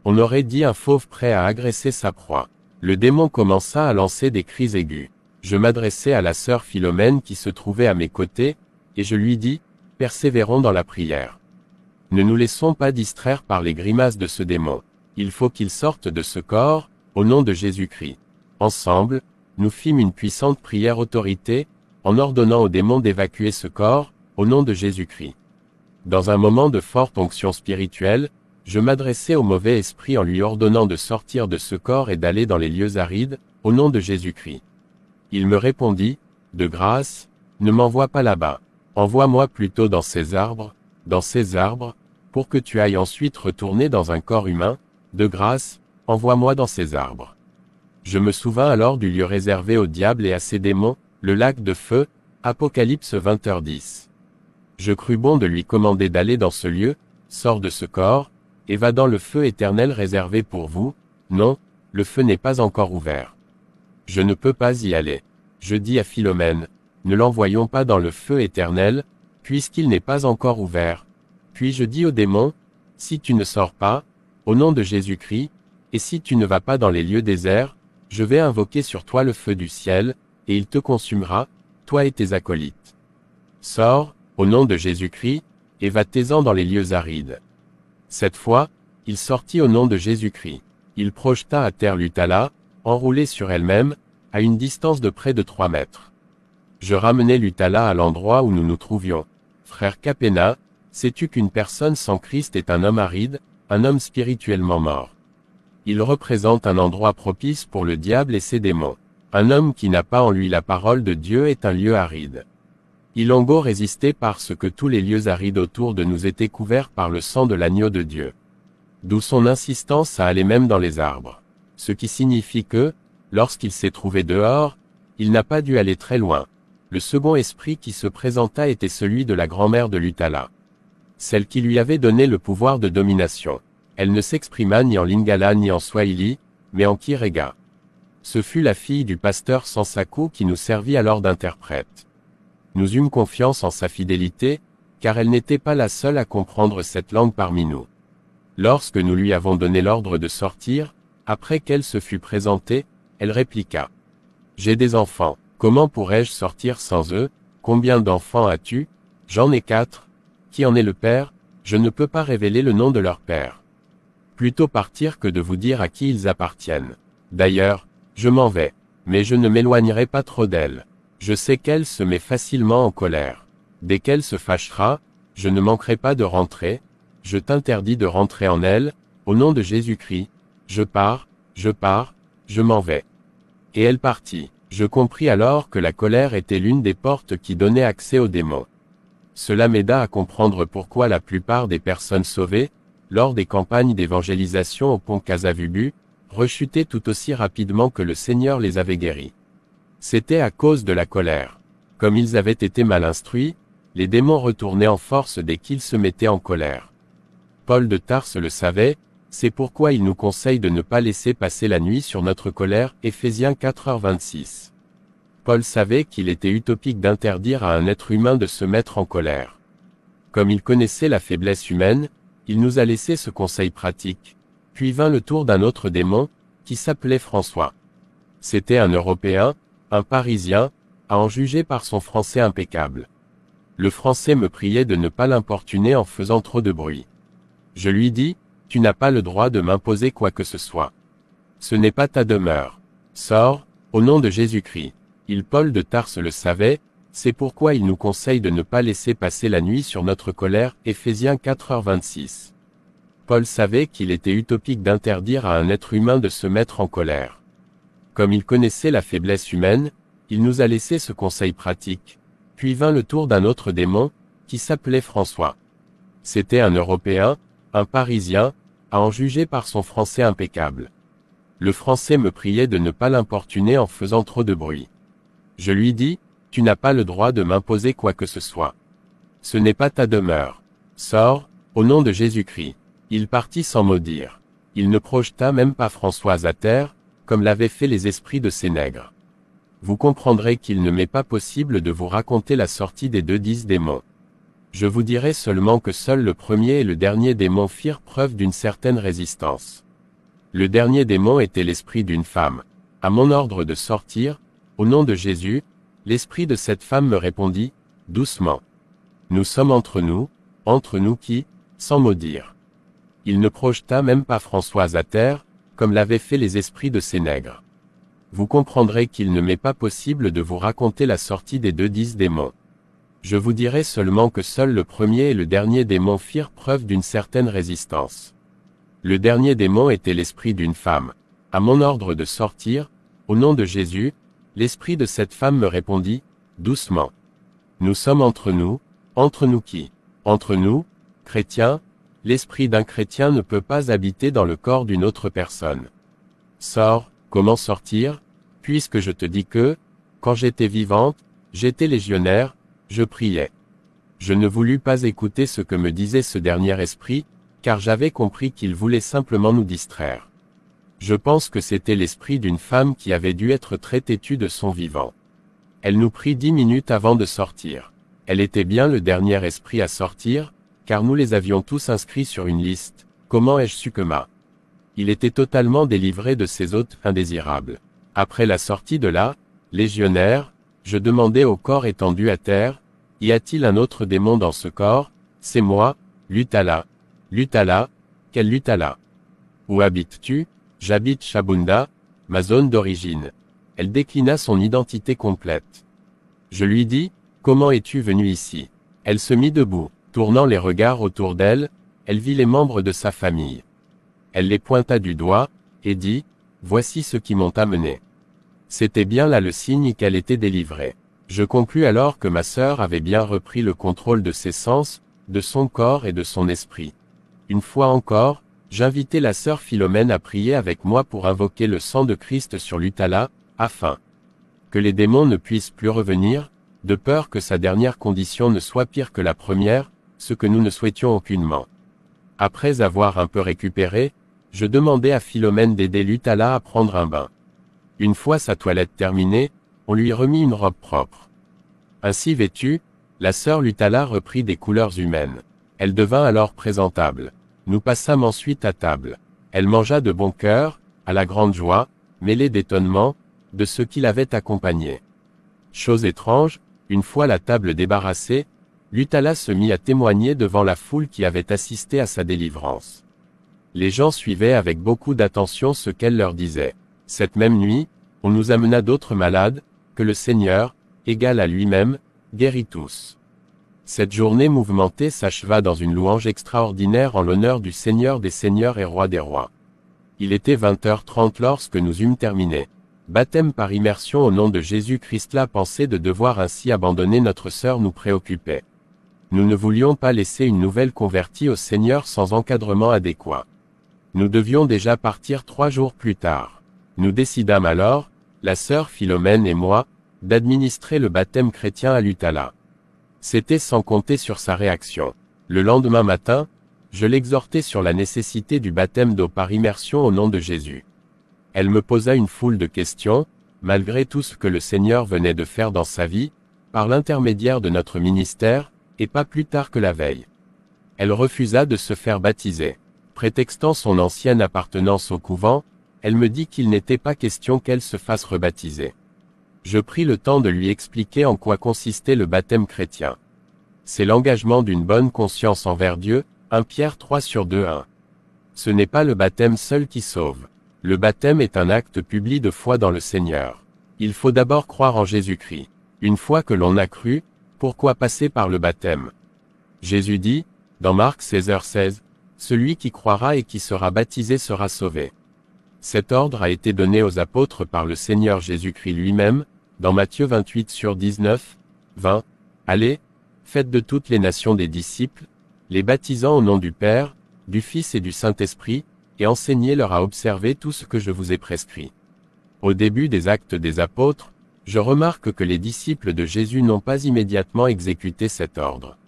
Speaker 2: On aurait dit un fauve prêt à agresser sa proie. Le démon commença à lancer des cris aigus. Je m'adressai à la sœur Philomène qui se trouvait à mes côtés, et je lui dis, « Persévérons dans la prière. Ne nous laissons pas distraire par les grimaces de ce démon. Il faut qu'il sorte de ce corps, au nom de Jésus-Christ. » Ensemble, nous fîmes une puissante prière autorité, en ordonnant au démon d'évacuer ce corps, au nom de Jésus-Christ. Dans un moment de forte onction spirituelle, je m'adressai au mauvais esprit en lui ordonnant de sortir de ce corps et d'aller dans les lieux arides, au nom de Jésus-Christ. Il me répondit, « De grâce, ne m'envoie pas là-bas. Envoie-moi plutôt dans ces arbres, pour que tu ailles ensuite retourner dans un corps humain. De grâce, envoie-moi dans ces arbres. » Je me souvins alors du lieu réservé au diable et à ses démons, le lac de feu, Apocalypse 20h10. Je crus bon de lui commander d'aller dans ce lieu, sors de ce corps, et va dans le feu éternel réservé pour vous. Non, le feu n'est pas encore ouvert. Je ne peux pas y aller. Je dis à Philomène, ne l'envoyons pas dans le feu éternel, puisqu'il n'est pas encore ouvert. Puis je dis au démon, si tu ne sors pas, au nom de Jésus-Christ, et si tu ne vas pas dans les lieux déserts, je vais invoquer sur toi le feu du ciel, et il te consumera, toi et tes acolytes. Sors, au nom de Jésus-Christ, et va-t'en dans les lieux arides. Cette fois, il sortit au nom de Jésus-Christ. Il projeta à terre Lutala, enroulée sur elle-même, à une distance de près de 3 mètres. Je ramenai Lutala à l'endroit où nous nous trouvions. Frère Capena, sais-tu qu'une personne sans Christ est un homme aride, un homme spirituellement mort? Il représente un endroit propice pour le diable et ses démons. Un homme qui n'a pas en lui la parole de Dieu est un lieu aride. Ilongo résistait parce que tous les lieux arides autour de nous étaient couverts par le sang de l'agneau de Dieu. D'où son insistance à aller même dans les arbres. Ce qui signifie que, lorsqu'il s'est trouvé dehors, il n'a pas dû aller très loin. Le second esprit qui se présenta était celui de la grand-mère de Lutala. Celle qui lui avait donné le pouvoir de domination. Elle ne s'exprima ni en lingala ni en swahili, mais en kirega. Ce fut la fille du pasteur Sansaku qui nous servit alors d'interprète. Nous eûmes confiance en sa fidélité, car elle n'était pas la seule à comprendre cette langue parmi nous. Lorsque nous lui avons donné l'ordre de sortir, après qu'elle se fut présentée, elle répliqua. « J'ai des enfants, comment pourrais-je sortir sans eux? Combien d'enfants as-tu? J'en ai 4. Qui en est le père? Je ne peux pas révéler le nom de leur père. Plutôt partir que de vous dire à qui ils appartiennent. D'ailleurs, je m'en vais, mais je ne m'éloignerai pas trop d'elle. Je sais qu'elle se met facilement en colère. Dès qu'elle se fâchera, je ne manquerai pas de rentrer. Je t'interdis de rentrer en elle, au nom de Jésus-Christ. Je pars, je m'en vais. » Et elle partit. Je compris alors que la colère était l'une des portes qui donnaient accès aux démons. Cela m'aida à comprendre pourquoi la plupart des personnes sauvées, lors des campagnes d'évangélisation au pont Casavubu, rechutaient tout aussi rapidement que le Seigneur les avait guéris. C'était à cause de la colère. Comme ils avaient été mal instruits, les démons retournaient en force dès qu'ils se mettaient en colère. Paul de Tarse le savait, c'est pourquoi il nous conseille de ne pas laisser passer la nuit sur notre colère, Éphésiens 4h26. Paul savait qu'il était utopique d'interdire à un être humain de se mettre en colère. Comme il connaissait la faiblesse humaine, il nous a laissé ce conseil pratique. Puis vint le tour d'un autre démon, qui s'appelait François. C'était un Européen, un Parisien, à en juger par son français impeccable. Le Français me priait de ne pas l'importuner en faisant trop de bruit. Je lui dis, « Tu n'as pas le droit de m'imposer quoi que ce soit. Ce n'est pas ta demeure. Sors, au nom de Jésus-Christ. » Paul de Tarse le savait, c'est pourquoi il nous conseille de ne pas laisser passer la nuit sur notre colère, Éphésiens 4h26. Paul savait qu'il était utopique d'interdire à un être humain de se mettre en colère. Comme il connaissait la faiblesse humaine, il nous a laissé ce conseil pratique. Puis vint le tour d'un autre démon, qui s'appelait François. C'était un Européen, un Parisien, à en juger par son français impeccable. Le Français me priait de ne pas l'importuner en faisant trop de bruit. Je lui dis, « Tu n'as pas le droit de m'imposer quoi que ce soit. Ce n'est pas ta demeure. Sors, au nom de Jésus-Christ. » Il partit sans mot dire. Il ne projeta même pas Françoise à terre, comme l'avaient fait les esprits de ces nègres. Vous comprendrez qu'il ne m'est pas possible de vous raconter la sortie des 10 démons. Je vous dirai seulement que seul le premier et le dernier démon firent preuve d'une certaine résistance. Le dernier démon était l'esprit d'une femme. À mon ordre de sortir, au nom de Jésus, l'esprit de cette femme me répondit, doucement. Nous sommes entre nous qui, sans mot dire. Il ne projeta même pas Françoise à terre, comme l'avaient fait les esprits de ces nègres. Vous comprendrez qu'il ne m'est pas possible de vous raconter la sortie des 10 démons. Je vous dirai seulement que seul le premier et le dernier démon firent preuve d'une certaine résistance. Le dernier démon était l'esprit d'une femme. À mon ordre de sortir, au nom de Jésus, l'esprit de cette femme me répondit, doucement. Nous sommes entre nous qui? Entre nous, chrétiens, l'esprit d'un chrétien ne peut pas habiter dans le corps d'une autre personne. Sors, comment sortir? Puisque je te dis que, quand j'étais vivante, j'étais légionnaire, je priais. Je ne voulus pas écouter ce que me disait ce dernier esprit, car j'avais compris qu'il voulait simplement nous distraire. Je pense que c'était l'esprit d'une femme qui avait dû être très têtue de son vivant. Elle nous prit 10 minutes avant de sortir. Elle était bien le dernier esprit à sortir, car nous les avions tous inscrits sur une liste. Comment ai-je su que Il était totalement délivré de ses hôtes indésirables. Après la sortie de là, légionnaire, je demandai au corps étendu à terre, y a-t-il un autre démon dans ce corps? C'est moi, Lutala. Lutala? Quel Lutala? Où habites-tu? J'habite Chabunda, ma zone d'origine. Elle déclina son identité complète. Je lui dis, comment es-tu venu ici? Elle se mit debout. Tournant les regards autour d'elle, elle vit les membres de sa famille. Elle les pointa du doigt, et dit, voici ceux qui m'ont amené. C'était bien là le signe qu'elle était délivrée. Je conclus alors que ma sœur avait bien repris le contrôle de ses sens, de son corps et de son esprit. Une fois encore, j'invitai la sœur Philomène à prier avec moi pour invoquer le sang de Christ sur Lutala, afin que les démons ne puissent plus revenir, de peur que sa dernière condition ne soit pire que la première, ce que nous ne souhaitions aucunement. Après avoir un peu récupéré, je demandai à Philomène d'aider Lutala à prendre un bain. Une fois sa toilette terminée, on lui remit une robe propre. Ainsi vêtue, la sœur Lutala reprit des couleurs humaines. Elle devint alors présentable. Nous passâmes ensuite à table. Elle mangea de bon cœur, à la grande joie, mêlée d'étonnement, de ceux qui l'avaient accompagnée. Chose étrange, une fois la table débarrassée, Lutala se mit à témoigner devant la foule qui avait assisté à sa délivrance. Les gens suivaient avec beaucoup d'attention ce qu'elle leur disait. Cette même nuit, on nous amena d'autres malades, que le Seigneur, égal à lui-même, guérit tous. Cette journée mouvementée s'acheva dans une louange extraordinaire en l'honneur du Seigneur des Seigneurs et Roi des Rois. Il était 20h30 lorsque nous eûmes terminé. Baptême par immersion au nom de Jésus-Christ. La pensée de devoir ainsi abandonner notre sœur nous préoccupait. Nous ne voulions pas laisser une nouvelle convertie au Seigneur sans encadrement adéquat. Nous devions déjà partir 3 jours plus tard. Nous décidâmes alors, la sœur Philomène et moi, d'administrer le baptême chrétien à Lutala. C'était sans compter sur sa réaction. Le lendemain matin, je l'exhortai sur la nécessité du baptême d'eau par immersion au nom de Jésus. Elle me posa une foule de questions, malgré tout ce que le Seigneur venait de faire dans sa vie, par l'intermédiaire de notre ministère, et pas plus tard que la veille. Elle refusa de se faire baptiser. Prétextant son ancienne appartenance au couvent, elle me dit qu'il n'était pas question qu'elle se fasse rebaptiser. Je pris le temps de lui expliquer en quoi consistait le baptême chrétien. C'est l'engagement d'une bonne conscience envers Dieu, 1 Pierre 3/2-1. Ce n'est pas le baptême seul qui sauve. Le baptême est un acte public de foi dans le Seigneur. Il faut d'abord croire en Jésus-Christ. Une fois que l'on a cru, pourquoi passer par le baptême? Jésus dit, dans Marc 16h16, « Celui qui croira et qui sera baptisé sera sauvé ». Cet ordre a été donné aux apôtres par le Seigneur Jésus-Christ lui-même, dans Matthieu 28/19, 20. Allez, faites de toutes les nations des disciples, les baptisant au nom du Père, du Fils et du Saint-Esprit, et enseignez-leur à observer tout ce que je vous ai prescrit. Au début des Actes des Apôtres, je remarque que les disciples de Jésus n'ont pas immédiatement exécuté cet ordre.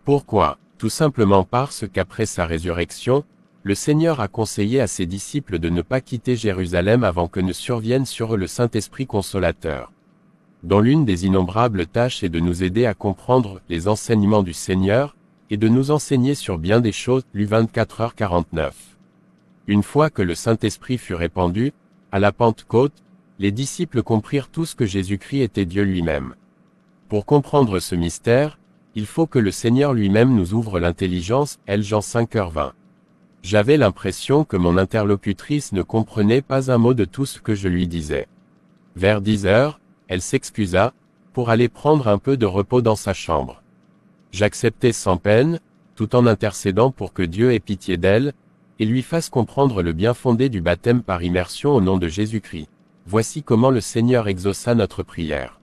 Speaker 2: Pourquoi? Tout simplement parce qu'après sa résurrection, le Seigneur a conseillé à ses disciples de ne pas quitter Jérusalem avant que ne survienne sur eux le Saint-Esprit consolateur, dont l'une des innombrables tâches est de nous aider à comprendre les enseignements du Seigneur, et de nous enseigner sur bien des choses. Luc 24h49. Une fois que le Saint-Esprit fut répandu, à la Pentecôte, les disciples comprirent tous que Jésus-Christ était Dieu lui-même. Pour comprendre ce mystère, il faut que le Seigneur lui-même nous ouvre l'intelligence. Jean 5h20. J'avais l'impression que mon interlocutrice ne comprenait pas un mot de tout ce que je lui disais. Vers 10h, elle s'excusa, pour aller prendre un peu de repos dans sa chambre. J'acceptai sans peine, tout en intercédant pour que Dieu ait pitié d'elle, et lui fasse comprendre le bien fondé du baptême par immersion au nom de Jésus-Christ. Voici comment le Seigneur exauça notre prière.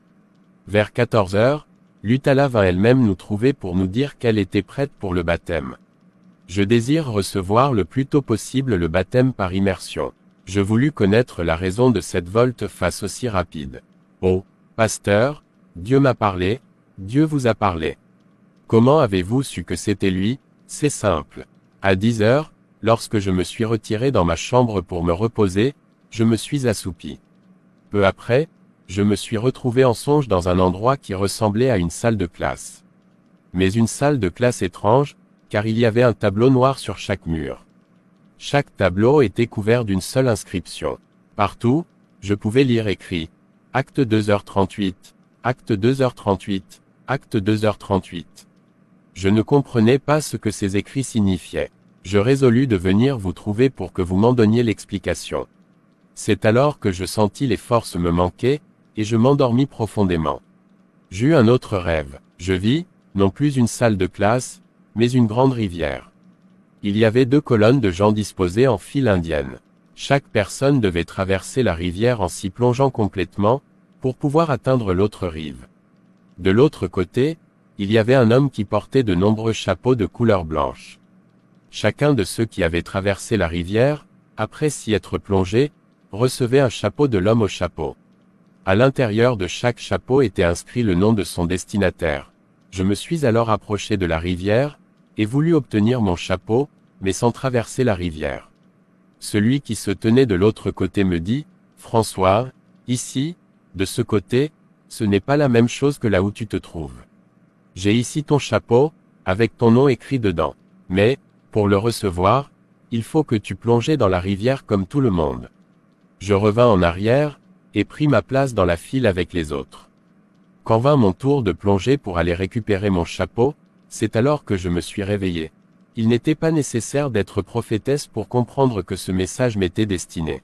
Speaker 2: Vers 14h, Lutala vint elle-même nous trouver pour nous dire qu'elle était prête pour le baptême. Je désire recevoir le plus tôt possible le baptême par immersion. Je voulus connaître la raison de cette volte-face aussi rapide. Oh, pasteur, Dieu m'a parlé, Dieu vous a parlé. Comment avez-vous su que c'était lui? C'est simple. À 10h, lorsque je me suis retiré dans ma chambre pour me reposer, je me suis assoupi. Peu après, je me suis retrouvé en songe dans un endroit qui ressemblait à une salle de classe. Mais une salle de classe étrange, car il y avait un tableau noir sur chaque mur. Chaque tableau était couvert d'une seule inscription. Partout, je pouvais lire écrit « Acte 2h38, Acte 2h38, Acte 2h38 ». Je ne comprenais pas ce que ces écrits signifiaient. Je résolus de venir vous trouver pour que vous m'en donniez l'explication. C'est alors que je sentis les forces me manquer, et je m'endormis profondément. J'eus un autre rêve. Je vis, non plus une salle de classe, mais une grande rivière. Il y avait 2 colonnes de gens disposées en file indienne. Chaque personne devait traverser la rivière en s'y plongeant complètement, pour pouvoir atteindre l'autre rive. De l'autre côté, il y avait un homme qui portait de nombreux chapeaux de couleur blanche. Chacun de ceux qui avaient traversé la rivière, après s'y être plongé, recevait un chapeau de l'homme au chapeau. À l'intérieur de chaque chapeau était inscrit le nom de son destinataire. Je me suis alors approché de la rivière, et voulu obtenir mon chapeau, mais sans traverser la rivière. Celui qui se tenait de l'autre côté me dit, « François, ici, de ce côté, ce n'est pas la même chose que là où tu te trouves. J'ai ici ton chapeau, avec ton nom écrit dedans. Mais, pour le recevoir, il faut que tu plonges dans la rivière comme tout le monde. » Je revins en arrière, et pris ma place dans la file avec les autres. Quand vint mon tour de plonger pour aller récupérer mon chapeau, c'est alors que je me suis réveillé. Il n'était pas nécessaire d'être prophétesse pour comprendre que ce message m'était destiné.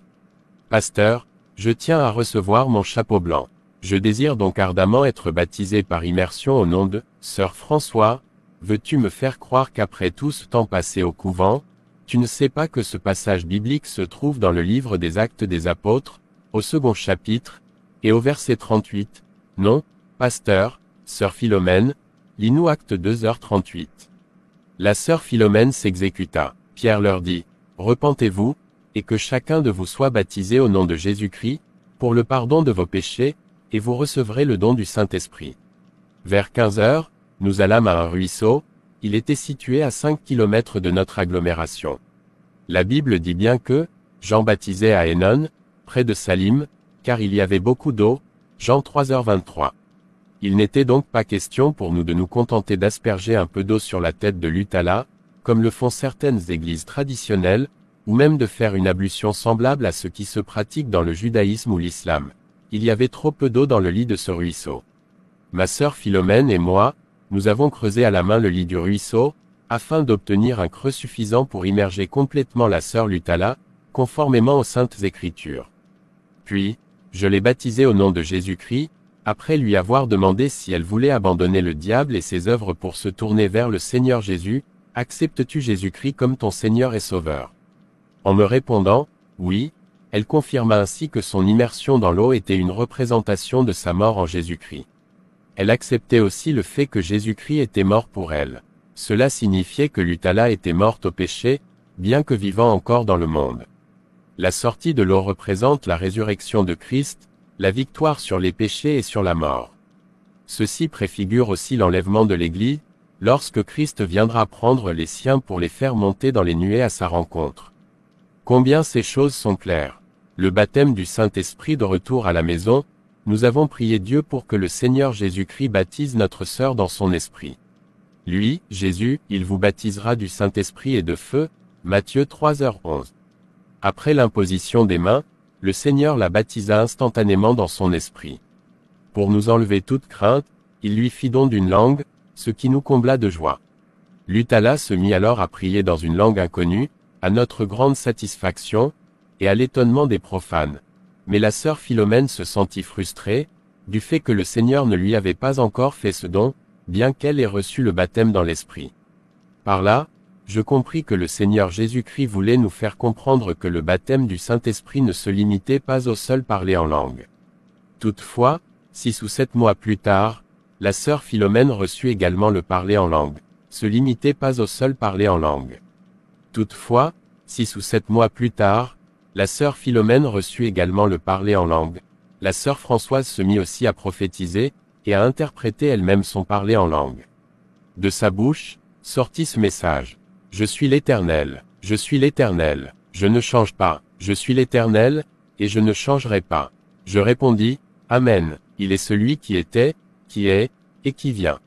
Speaker 2: Pasteur, je tiens à recevoir mon chapeau blanc. Je désire donc ardemment être baptisé par immersion au nom de Sœur François. Veux-tu me faire croire qu'après tout ce temps passé au couvent, tu ne sais pas que ce passage biblique se trouve dans le livre des Actes des Apôtres, au 2e chapitre, et au verset 38. Non, pasteur, sœur Philomène, lis-nous Acte 2h38. La sœur Philomène s'exécuta. Pierre leur dit, repentez-vous, et que chacun de vous soit baptisé au nom de Jésus-Christ, pour le pardon de vos péchés, et vous recevrez le don du Saint-Esprit. Vers 15h, nous allâmes à un ruisseau, il était situé à 5 km de notre agglomération. La Bible dit bien que, Jean baptisait à Hénon, près de Salim, car il y avait beaucoup d'eau, Jean 3h23. Il n'était donc pas question pour nous de nous contenter d'asperger un peu d'eau sur la tête de Lutala, comme le font certaines églises traditionnelles, ou même de faire une ablution semblable à ce qui se pratique dans le judaïsme ou l'islam. Il y avait trop peu d'eau dans le lit de ce ruisseau. Ma sœur Philomène et moi, nous avons creusé à la main le lit du ruisseau, afin d'obtenir un creux suffisant pour immerger complètement la sœur Lutala, conformément aux Saintes Écritures. Puis, je l'ai baptisée au nom de Jésus-Christ, après lui avoir demandé si elle voulait abandonner le diable et ses œuvres pour se tourner vers le Seigneur Jésus. Acceptes-tu Jésus-Christ comme ton Seigneur et Sauveur? En me répondant, oui, elle confirma ainsi que son immersion dans l'eau était une représentation de sa mort en Jésus-Christ. Elle acceptait aussi le fait que Jésus-Christ était mort pour elle. Cela signifiait que Lutala était morte au péché, bien que vivant encore dans le monde. La sortie de l'eau représente la résurrection de Christ, la victoire sur les péchés et sur la mort. Ceci préfigure aussi l'enlèvement de l'Église, lorsque Christ viendra prendre les siens pour les faire monter dans les nuées à sa rencontre. Combien ces choses sont claires. Le baptême du Saint-Esprit de retour à la maison, nous avons prié Dieu pour que le Seigneur Jésus-Christ baptise notre sœur dans son esprit. Lui, Jésus, il vous baptisera du Saint-Esprit et de feu, Matthieu 3h11. Après l'imposition des mains, le Seigneur la baptisa instantanément dans son esprit. Pour nous enlever toute crainte, il lui fit don d'une langue, ce qui nous combla de joie. Lutala se mit alors à prier dans une langue inconnue, à notre grande satisfaction, et à l'étonnement des profanes. Mais la sœur Philomène se sentit frustrée, du fait que le Seigneur ne lui avait pas encore fait ce don, bien qu'elle ait reçu le baptême dans l'esprit. Par là, je compris que le Seigneur Jésus-Christ voulait nous faire comprendre que le baptême du Saint-Esprit ne se limitait pas au seul parler en langue. Toutefois, 6 ou 7 mois plus tard, la sœur Philomène reçut également le parler en langue, se limitait pas au seul parler en langue. Toutefois, 6 ou 7 mois plus tard, la sœur Philomène reçut également le parler en langue. La sœur Françoise se mit aussi à prophétiser, et à interpréter elle-même son parler en langue. De sa bouche, sortit ce message. Je suis l'Éternel, je suis l'Éternel, je ne change pas, je suis l'Éternel, et je ne changerai pas. Je répondis, Amen, il est celui qui était, qui est, et qui vient.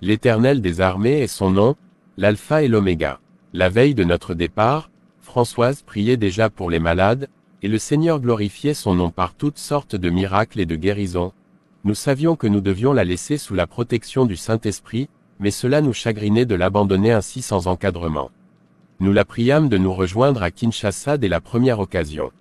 Speaker 2: L'Éternel des armées est son nom, l'Alpha et l'Oméga. La veille de notre départ, Françoise priait déjà pour les malades, et le Seigneur glorifiait son nom par toutes sortes de miracles et de guérisons. Nous savions que nous devions la laisser sous la protection du Saint-Esprit, mais cela nous chagrinait de l'abandonner ainsi sans encadrement. Nous la priâmes de nous rejoindre à Kinshasa dès la première occasion.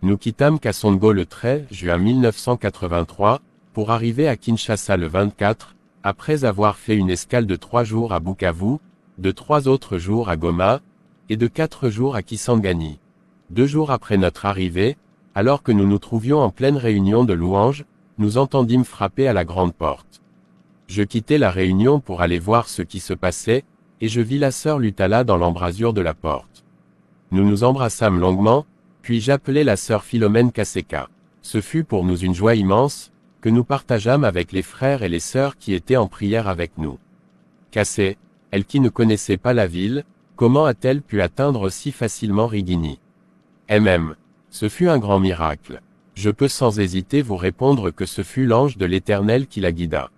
Speaker 2: Nous quittâmes Kasongo le 13 juin 1983, pour arriver à Kinshasa le 24, après avoir fait une escale de 3 jours à Bukavu, de 3 autres jours à Goma, et de 4 jours à Kisangani. 2 jours après notre arrivée, alors que nous nous trouvions en pleine réunion de louanges, nous entendîmes frapper à la grande porte. Je quittai la réunion pour aller voir ce qui se passait, et je vis la sœur Lutala dans l'embrasure de la porte. Nous nous embrassâmes longuement, puis j'appelai la sœur Philomène Kaseka. Ce fut pour nous une joie immense, que nous partageâmes avec les frères et les sœurs qui étaient en prière avec nous. Kassé, elle qui ne connaissait pas la ville, comment a-t-elle pu atteindre si facilement Rigini? Ce fut un grand miracle. Je peux sans hésiter vous répondre que ce fut l'ange de l'Éternel qui la guida.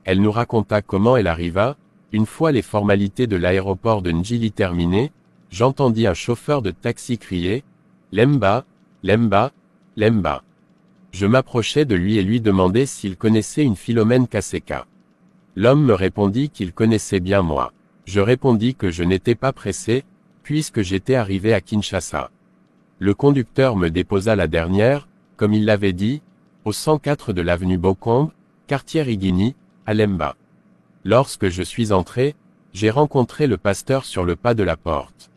Speaker 2: Elle nous raconta comment elle arriva. Une fois les formalités de l'aéroport de Njili terminées, j'entendis un chauffeur de taxi crier « Lemba, Lemba, Lemba ». Je m'approchai de lui et lui demandai s'il connaissait une Philomène Kaseka. L'homme me répondit qu'il connaissait bien moi. Je répondis que je n'étais pas pressé, puisque j'étais arrivé à Kinshasa. Le conducteur me déposa la dernière, comme il l'avait dit, au 104 de l'avenue Bokombe, quartier Rigini, à Lemba. Lorsque je suis entré, j'ai rencontré le pasteur sur le pas de la porte.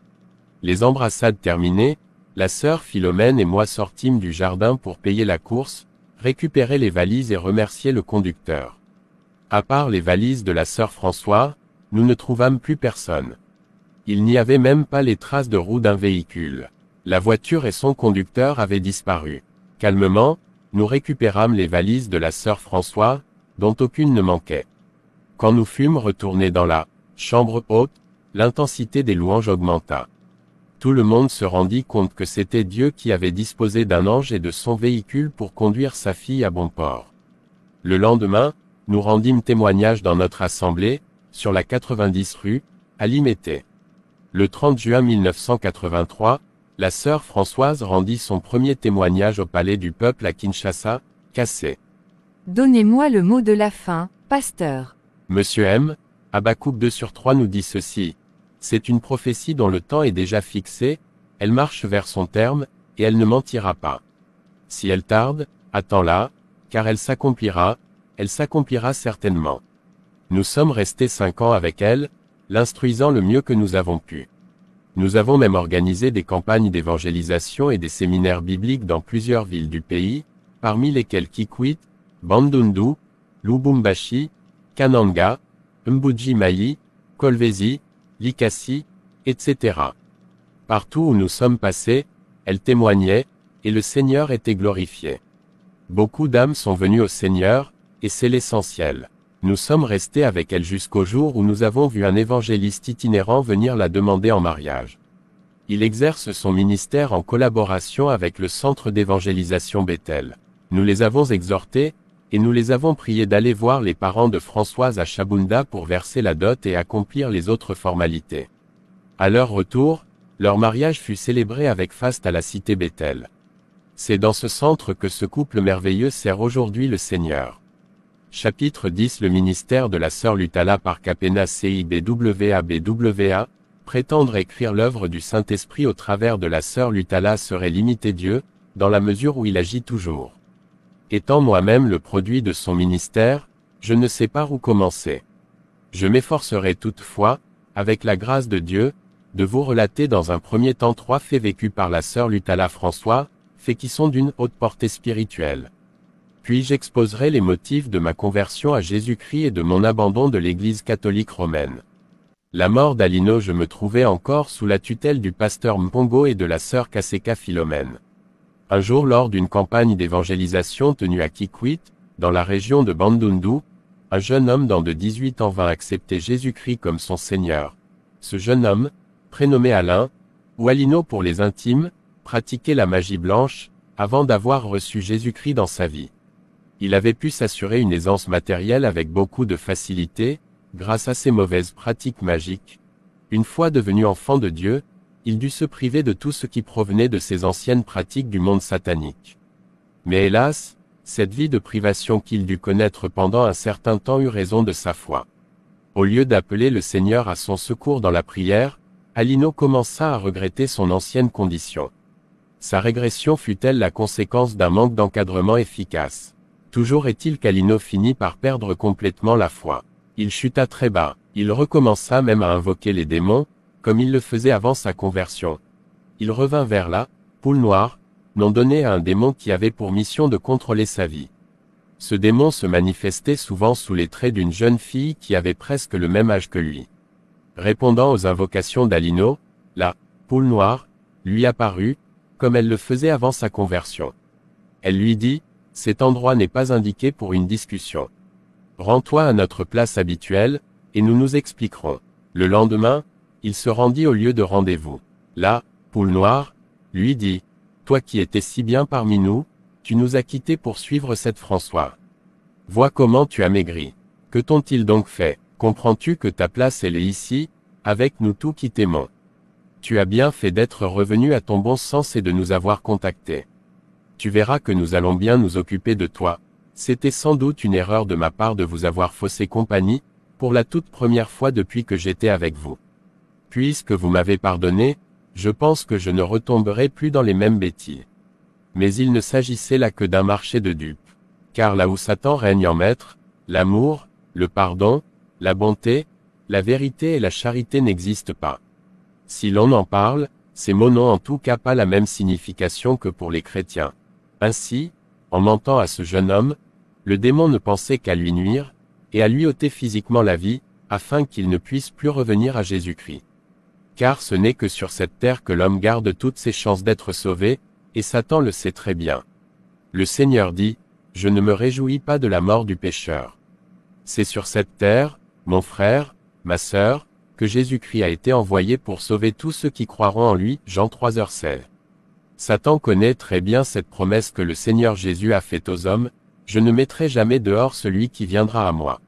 Speaker 2: Les embrassades terminées, la sœur Philomène et moi sortîmes du jardin pour payer la course, récupérer les valises et remercier le conducteur. À part les valises de la sœur Françoise, nous ne trouvâmes plus personne. Il n'y avait même pas les traces de roues d'un véhicule. La voiture et son conducteur avaient disparu. Calmement, nous récupérâmes les valises de la sœur Françoise, dont aucune ne manquait. Quand nous fûmes retournés dans la chambre haute, l'intensité des louanges augmenta. Tout le monde se rendit compte que c'était Dieu qui avait disposé d'un ange et de son véhicule pour conduire sa fille à bon port. Le lendemain, nous rendîmes témoignage dans notre assemblée, sur la 90 rue, à Limete. Le 30 juin 1983, la sœur Françoise rendit son premier témoignage au palais du peuple à Kinshasa, Kassé.
Speaker 1: Donnez-moi le mot de la fin, pasteur.
Speaker 2: Monsieur M. Habakkuk 2/3 nous dit ceci. C'est une prophétie dont le temps est déjà fixé, elle marche vers son terme, et elle ne mentira pas. Si elle tarde, attends-la, car elle s'accomplira certainement. Nous sommes restés 5 ans avec elle, l'instruisant le mieux que nous avons pu. Nous avons même organisé des campagnes d'évangélisation et des séminaires bibliques dans plusieurs villes du pays, parmi lesquelles Kikwit, Bandundu, Lubumbashi, Kananga, Mbuji-Mayi, Kolwezi, Likasi, etc. Partout où nous sommes passés, elle témoignait, et le Seigneur était glorifié. Beaucoup d'âmes sont venues au Seigneur, et c'est l'essentiel. Nous sommes restés avec elle jusqu'au jour où nous avons vu un évangéliste itinérant venir la demander en mariage. Il exerce son ministère en collaboration avec le centre d'évangélisation Bethel. Nous les avons exhortés, et nous les avons priés d'aller voir les parents de Françoise à Chabunda pour verser la dot et accomplir les autres formalités. À leur retour, leur mariage fut célébré avec faste à la cité Bethel. C'est dans ce centre que ce couple merveilleux sert aujourd'hui le Seigneur. Chapitre 10. Le ministère de la sœur Lutala par Capena CIBWA. Prétendre écrire l'œuvre du Saint-Esprit au travers de la sœur Lutala serait limiter Dieu, dans la mesure où il agit toujours. Étant moi-même le produit de son ministère, je ne sais pas où commencer. Je m'efforcerai toutefois, avec la grâce de Dieu, de vous relater dans un premier temps 3 faits vécus par la sœur Lutala François, faits qui sont d'une haute portée spirituelle. Puis j'exposerai les motifs de ma conversion à Jésus-Christ et de mon abandon de l'Église catholique romaine. La mort d'Alino. Je me trouvais encore sous la tutelle du pasteur Mpongo et de la sœur Kaseka Philomène. Un jour, lors d'une campagne d'évangélisation tenue à Kikwit, dans la région de Bandundu, un jeune homme de 18 ans vint accepter Jésus-Christ comme son Seigneur. Ce jeune homme, prénommé Alain, ou Alino pour les intimes, pratiquait la magie blanche, avant d'avoir reçu Jésus-Christ dans sa vie. Il avait pu s'assurer une aisance matérielle avec beaucoup de facilité, grâce à ses mauvaises pratiques magiques. Une fois devenu enfant de Dieu, il dut se priver de tout ce qui provenait de ses anciennes pratiques du monde satanique. Mais hélas, cette vie de privation qu'il dut connaître pendant un certain temps eut raison de sa foi. Au lieu d'appeler le Seigneur à son secours dans la prière, Alino commença à regretter son ancienne condition. Sa régression fut-elle la conséquence d'un manque d'encadrement efficace? Toujours est-il qu'Alino finit par perdre complètement la foi. Il chuta très bas, il recommença même à invoquer les démons, comme il le faisait avant sa conversion. Il revint vers la poule noire, nom donné à un démon qui avait pour mission de contrôler sa vie. Ce démon se manifestait souvent sous les traits d'une jeune fille qui avait presque le même âge que lui. Répondant aux invocations d'Alino, la poule noire lui apparut, comme elle le faisait avant sa conversion. Elle lui dit: « Cet endroit n'est pas indiqué pour une discussion. Rends-toi à notre place habituelle, et nous nous expliquerons. » Le lendemain, il se rendit au lieu de rendez-vous. La poule noire lui dit: « Toi qui étais si bien parmi nous, tu nous as quittés pour suivre cette François. Vois comment tu as maigri. Que t'ont-ils donc fait? Comprends-tu que ta place elle est ici, avec nous tous qui t'aimons? Tu as bien fait d'être revenu à ton bon sens et de nous avoir contactés. Tu verras que nous allons bien nous occuper de toi. C'était sans doute une erreur de ma part de vous avoir faussé compagnie, pour la toute première fois depuis que j'étais avec vous. Puisque vous m'avez pardonné, je pense que je ne retomberai plus dans les mêmes bêtises. » Mais il ne s'agissait là que d'un marché de dupes. Car là où Satan règne en maître, l'amour, le pardon, la bonté, la vérité et la charité n'existent pas. Si l'on en parle, ces mots n'ont en tout cas pas la même signification que pour les chrétiens. Ainsi, en mentant à ce jeune homme, le démon ne pensait qu'à lui nuire, et à lui ôter physiquement la vie, afin qu'il ne puisse plus revenir à Jésus-Christ. Car ce n'est que sur cette terre que l'homme garde toutes ses chances d'être sauvé, et Satan le sait très bien. Le Seigneur dit: « Je ne me réjouis pas de la mort du pécheur. » C'est sur cette terre, mon frère, ma sœur, que Jésus-Christ a été envoyé pour sauver tous ceux qui croiront en lui. Jean 3:16. Satan connaît très bien cette promesse que le Seigneur Jésus a faite aux hommes: « Je ne mettrai jamais dehors celui qui viendra à moi. »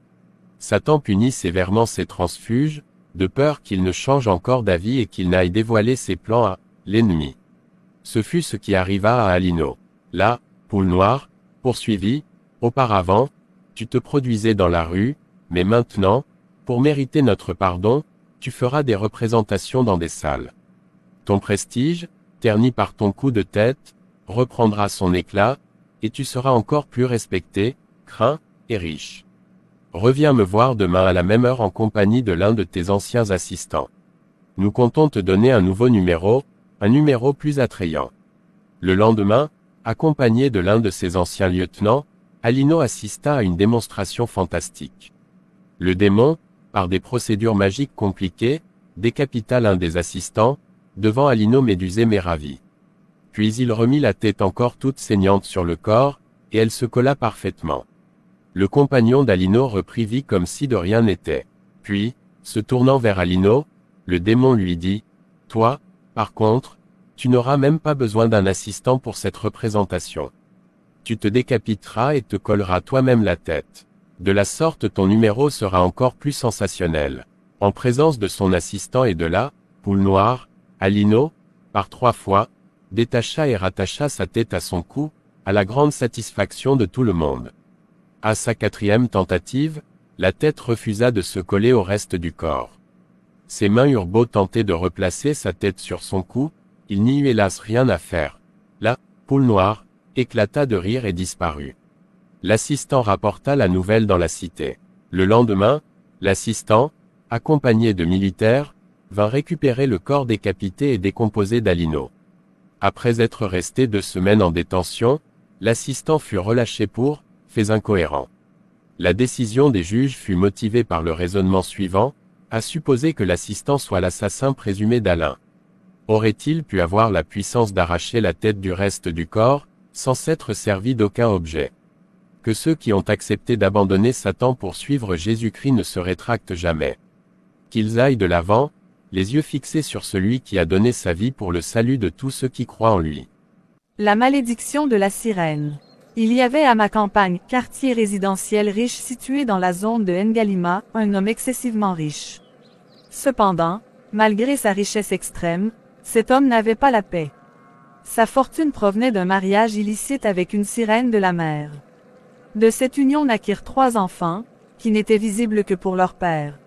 Speaker 2: Satan punit sévèrement ses transfuges, de peur qu'il ne change encore d'avis et qu'il n'aille dévoiler ses plans à l'ennemi. Ce fut ce qui arriva à Alino. La poule noire poursuivit: « Auparavant, tu te produisais dans la rue, mais maintenant, pour mériter notre pardon, tu feras des représentations dans des salles. Ton prestige, terni par ton coup de tête, reprendra son éclat, et tu seras encore plus respecté, craint et riche. Reviens me voir demain à la même heure en compagnie de l'un de tes anciens assistants. Nous comptons te donner un nouveau numéro, un numéro plus attrayant. » Le lendemain, accompagné de l'un de ses anciens lieutenants, Alino assista à une démonstration fantastique. Le démon, par des procédures magiques compliquées, décapita l'un des assistants, devant Alino médusé mais ravi. Puis il remit la tête encore toute saignante sur le corps, et elle se colla parfaitement. Le compagnon d'Alino reprit vie comme si de rien n'était. Puis, se tournant vers Alino, le démon lui dit, « Toi, par contre, tu n'auras même pas besoin d'un assistant pour cette représentation. Tu te décapiteras et te colleras toi-même la tête. De la sorte ton numéro sera encore plus sensationnel. » En présence de son assistant et de la poule noire, Alino, par 3 fois, détacha et rattacha sa tête à son cou, à la grande satisfaction de tout le monde. À sa 4e tentative, la tête refusa de se coller au reste du corps. Ses mains eurent beau tenter de replacer sa tête sur son cou, il n'y eut hélas rien à faire. La poule noire éclata de rire et disparut. L'assistant rapporta la nouvelle dans la cité. Le lendemain, l'assistant, accompagné de militaires, vint récupérer le corps décapité et décomposé d'Alino. Après être resté 2 semaines en détention, l'assistant fut relâché pour faits incohérents. La décision des juges fut motivée par le raisonnement suivant, à supposer que l'assistant soit l'assassin présumé d'Alain. Aurait-il pu avoir la puissance d'arracher la tête du reste du corps, sans s'être servi d'aucun objet? Que ceux qui ont accepté d'abandonner Satan pour suivre Jésus-Christ ne se rétractent jamais. Qu'ils aillent de l'avant, les yeux fixés sur celui qui a donné sa vie pour le salut de tous ceux qui croient en lui.
Speaker 3: La malédiction de la sirène. Il y avait à ma campagne, quartier résidentiel riche situé dans la zone de Ngalima, un homme excessivement riche. Cependant, malgré sa richesse extrême, cet homme n'avait pas la paix. Sa fortune provenait d'un mariage illicite avec une sirène de la mer. De cette union naquirent 3 enfants, qui n'étaient visibles que pour leur père.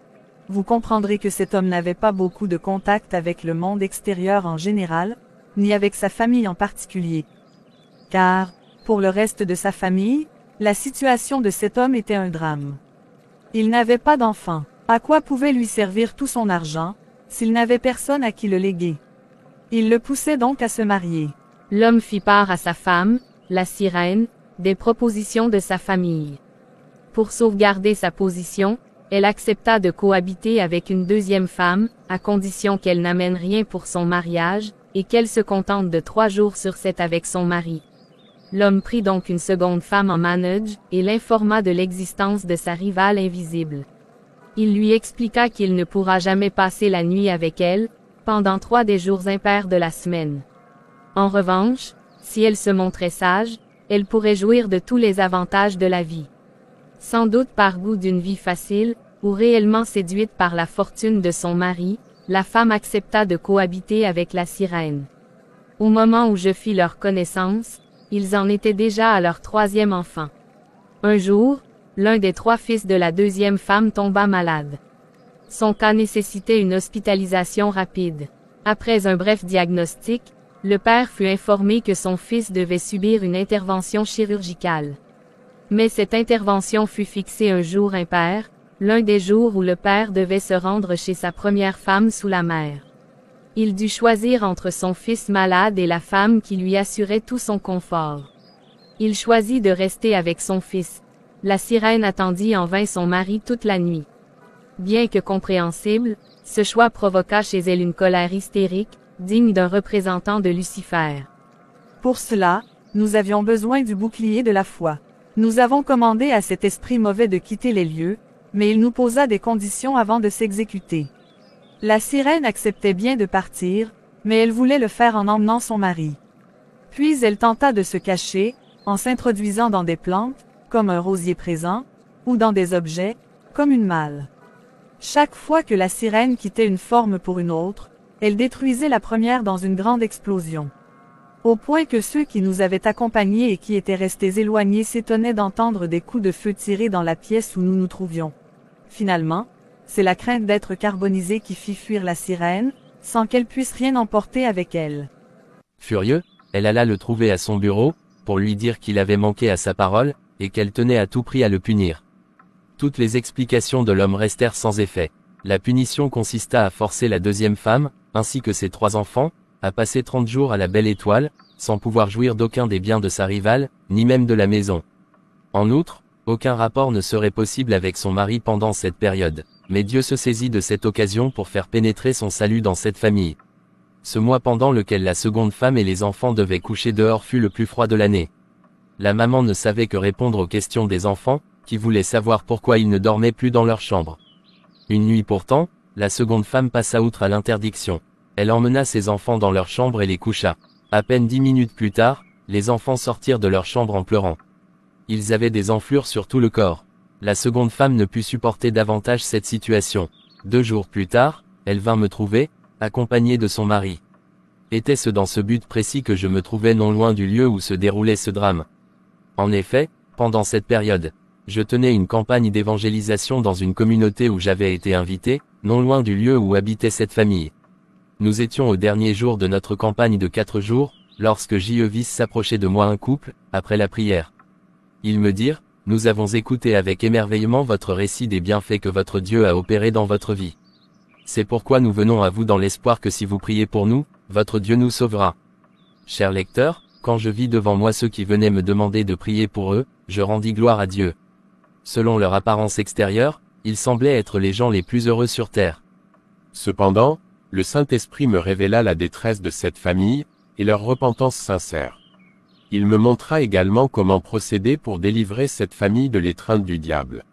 Speaker 3: Vous comprendrez que cet homme n'avait pas beaucoup de contact avec le monde extérieur en général, ni avec sa famille en particulier. Car, pour le reste de sa famille, la situation de cet homme était un drame. Il n'avait pas d'enfant. À quoi pouvait lui servir tout son argent, s'il n'avait personne à qui le léguer? Il le poussait donc à se marier.
Speaker 1: L'homme fit part à sa femme, la sirène, des propositions de sa famille. Pour sauvegarder sa position, elle accepta de cohabiter avec une 2e femme, à condition qu'elle n'amène rien pour son mariage, et qu'elle se contente de 3 jours sur 7 avec son mari. L'homme prit donc une seconde femme en manège, et l'informa de l'existence de sa rivale invisible. Il lui expliqua qu'il ne pourra jamais passer la nuit avec elle, pendant 3 des jours impairs de la semaine. En revanche, si elle se montrait sage, elle pourrait jouir de tous les avantages de la vie. Sans doute par goût d'une vie facile, ou réellement séduite par la fortune de son mari, la femme accepta de cohabiter avec la sirène. Au moment où je fis leur connaissance, ils en étaient déjà à leur 3e enfant. Un jour, l'un des 3 fils de la 2e femme tomba malade. Son cas nécessitait une hospitalisation rapide. Après un bref diagnostic, le père fut informé que son fils devait subir une intervention chirurgicale. Mais cette intervention fut fixée un jour impair, l'un des jours où le père devait se rendre chez sa première femme sous la mer. Il dut choisir entre son fils malade et la femme qui lui assurait tout son confort. Il choisit de rester avec son fils. La sirène attendit en vain son mari toute la nuit. Bien que compréhensible, ce choix provoqua chez elle une colère hystérique, digne d'un représentant de Lucifer.
Speaker 3: Pour cela, nous avions besoin du bouclier de la foi. Nous avons commandé à cet esprit mauvais de quitter les lieux, mais il nous posa des conditions avant de s'exécuter. La sirène acceptait bien de partir, mais elle voulait le faire en emmenant son mari. Puis elle tenta de se cacher, en s'introduisant dans des plantes, comme un rosier présent, ou dans des objets, comme une malle. Chaque fois que la sirène quittait une forme pour une autre, elle détruisait la première dans une grande explosion. Au point que ceux qui nous avaient accompagnés et qui étaient restés éloignés s'étonnaient d'entendre des coups de feu tirés dans la pièce où nous nous trouvions. Finalement, c'est la crainte d'être carbonisée qui fit fuir la sirène, sans qu'elle puisse rien emporter avec elle.
Speaker 4: Furieux, elle alla le trouver à son bureau, pour lui dire qu'il avait manqué à sa parole, et qu'elle tenait à tout prix à le punir. Toutes les explications de l'homme restèrent sans effet. La punition consista à forcer la 2e femme, ainsi que ses 3 enfants, à passer 30 jours à la Belle Étoile, sans pouvoir jouir d'aucun des biens de sa rivale, ni même de la maison. En outre, aucun rapport ne serait possible avec son mari pendant cette période, mais Dieu se saisit de cette occasion pour faire pénétrer son salut dans cette famille. Ce mois pendant lequel la seconde femme et les enfants devaient coucher dehors fut le plus froid de l'année. La maman ne savait que répondre aux questions des enfants, qui voulaient savoir pourquoi ils ne dormaient plus dans leur chambre. Une nuit pourtant, la seconde femme passa outre à l'interdiction. Elle emmena ses enfants dans leur chambre et les coucha. À peine 10 minutes plus tard, les enfants sortirent de leur chambre en pleurant. Ils avaient des enflures sur tout le corps. La seconde femme ne put supporter davantage cette situation. 2 jours plus tard, elle vint me trouver, accompagnée de son mari. Était-ce dans ce but précis que je me trouvais non loin du lieu où se déroulait ce drame? En effet, pendant cette période, je tenais une campagne d'évangélisation dans une communauté où j'avais été invité, non loin du lieu où habitait cette famille. Nous étions au dernier jour de notre campagne de 4 jours, lorsque J.E. vis s'approcher de moi un couple, après la prière. Ils me dirent, « Nous avons écouté avec émerveillement votre récit des bienfaits que votre Dieu a opérés dans votre vie. C'est pourquoi nous venons à vous dans l'espoir que si vous priez pour nous, votre Dieu nous sauvera. » Chers lecteurs, quand je vis devant moi ceux qui venaient me demander de prier pour eux, je rendis gloire à Dieu. Selon leur apparence extérieure, ils semblaient être les gens les plus heureux sur terre.
Speaker 2: Cependant, le Saint-Esprit me révéla la détresse de cette famille, et leur repentance sincère. Il me montra également comment procéder pour délivrer cette famille de l'étreinte du diable.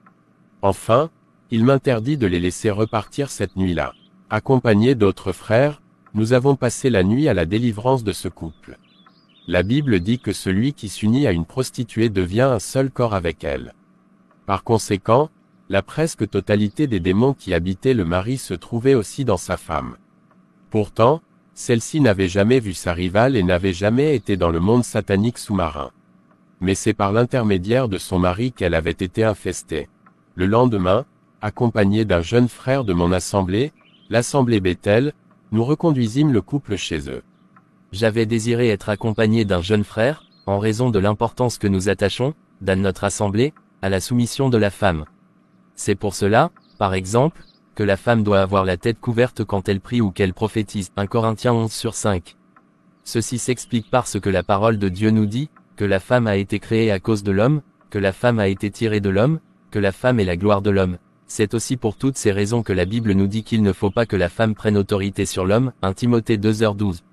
Speaker 2: Enfin, il m'interdit de les laisser repartir cette nuit-là. Accompagnés d'autres frères, nous avons passé la nuit à la délivrance de ce couple. La Bible dit que celui qui s'unit à une prostituée devient un seul corps avec elle. Par conséquent, la presque totalité des démons qui habitaient le mari se trouvaient aussi dans sa femme. Pourtant, celle-ci n'avait jamais vu sa rivale et n'avait jamais été dans le monde satanique sous-marin. Mais c'est par l'intermédiaire de son mari qu'elle avait été infestée. Le lendemain, accompagné d'un jeune frère de mon assemblée, l'assemblée Bethel, nous reconduisîmes le couple chez eux.
Speaker 4: J'avais désiré être accompagné d'un jeune frère, en raison de l'importance que nous attachons, dans notre assemblée, à la soumission de la femme. C'est pour cela, par exemple, que la femme doit avoir la tête couverte quand elle prie ou qu'elle prophétise. 1 Corinthiens 11/5. Ceci s'explique par ce que la parole de Dieu nous dit, que la femme a été créée à cause de l'homme, que la femme a été tirée de l'homme, que la femme est la gloire de l'homme. C'est aussi pour toutes ces raisons que la Bible nous dit qu'il ne faut pas que la femme prenne autorité sur l'homme. 1 Timothée 2h12.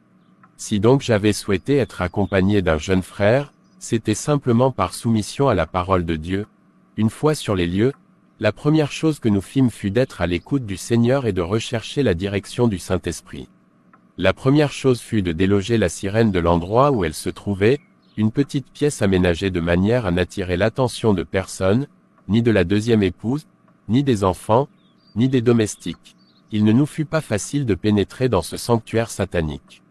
Speaker 2: Si donc j'avais souhaité être accompagné d'un jeune frère, c'était simplement par soumission à la parole de Dieu. Une fois sur les lieux, la première chose que nous fîmes fut d'être à l'écoute du Seigneur et de rechercher la direction du Saint-Esprit. La première chose fut de déloger la sirène de l'endroit où elle se trouvait, une petite pièce aménagée de manière à n'attirer l'attention de personne, ni de la deuxième épouse, ni des enfants, ni des domestiques. Il ne nous fut pas facile de pénétrer dans ce sanctuaire satanique.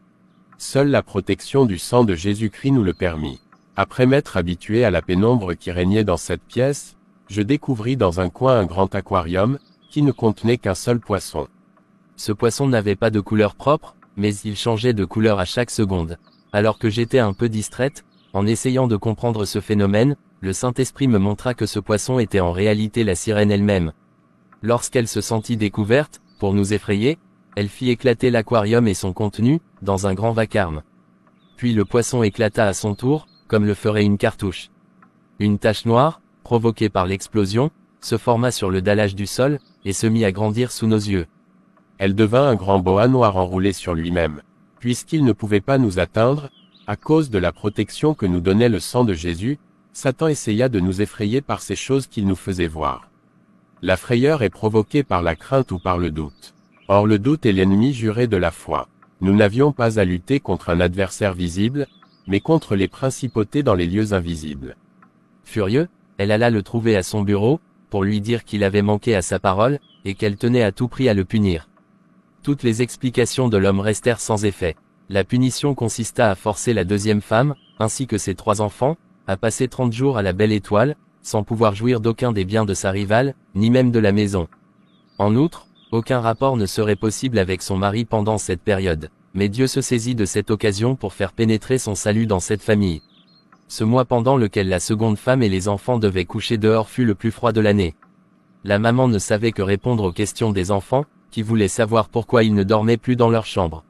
Speaker 2: Seule la protection du sang de Jésus-Christ nous le permit. Après m'être habitué à la pénombre qui régnait dans cette pièce, je découvris dans un coin un grand aquarium, qui ne contenait qu'un seul poisson.
Speaker 4: Ce poisson n'avait pas de couleur propre, mais il changeait de couleur à chaque seconde. Alors que j'étais un peu distraite, en essayant de comprendre ce phénomène, le Saint-Esprit me montra que ce poisson était en réalité la sirène elle-même. Lorsqu'elle se sentit découverte, pour nous effrayer, elle fit éclater l'aquarium et son contenu, dans un grand vacarme. Puis le poisson éclata à son tour, comme le ferait une cartouche. Une tache noire, provoquée par l'explosion, se forma sur le dallage du sol, et se mit à grandir sous nos yeux.
Speaker 2: Elle devint un grand boa noir enroulé sur lui-même. Puisqu'il ne pouvait pas nous atteindre, à cause de la protection que nous donnait le sang de Jésus, Satan essaya de nous effrayer par ces choses qu'il nous faisait voir. La frayeur est provoquée par la crainte ou par le doute. Or le doute est l'ennemi juré de la foi. Nous n'avions pas à lutter contre un adversaire visible, mais contre les principautés dans les lieux invisibles.
Speaker 4: Furieux, elle alla le trouver à son bureau, pour lui dire qu'il avait manqué à sa parole, et qu'elle tenait à tout prix à le punir. Toutes les explications de l'homme restèrent sans effet. La punition consista à forcer la deuxième femme, ainsi que ses 3 enfants, à passer 30 jours à la Belle Étoile, sans pouvoir jouir d'aucun des biens de sa rivale, ni même de la maison. En outre, aucun rapport ne serait possible avec son mari pendant cette période. Mais Dieu se saisit de cette occasion pour faire pénétrer son salut dans cette famille. Ce mois pendant lequel la seconde femme et les enfants devaient coucher dehors fut le plus froid de l'année. La maman ne savait que répondre aux questions des enfants, qui voulaient savoir pourquoi ils ne dormaient plus dans leur chambre.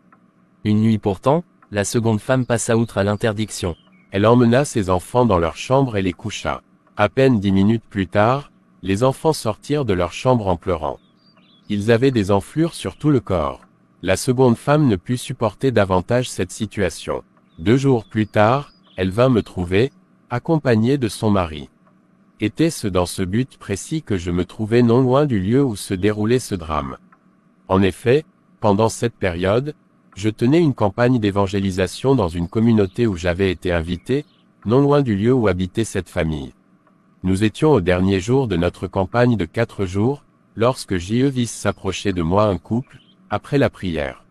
Speaker 4: Une nuit pourtant, la seconde femme passa outre à l'interdiction.
Speaker 2: Elle emmena ses enfants dans leur chambre et les coucha. À peine 10 minutes plus tard, les enfants sortirent de leur chambre en pleurant. Ils avaient des enflures sur tout le corps. La seconde femme ne put supporter davantage cette situation. 2 jours plus tard, elle vint me trouver, accompagnée de son mari. Était-ce dans ce but précis que je me trouvais non loin du lieu où se déroulait ce drame? En effet, pendant cette période, je tenais une campagne d'évangélisation dans une communauté où j'avais été invité, non loin du lieu où habitait cette famille. Nous étions au dernier jour de notre campagne de 4 jours, lorsque vis s'approchait de moi un couple, après la prière.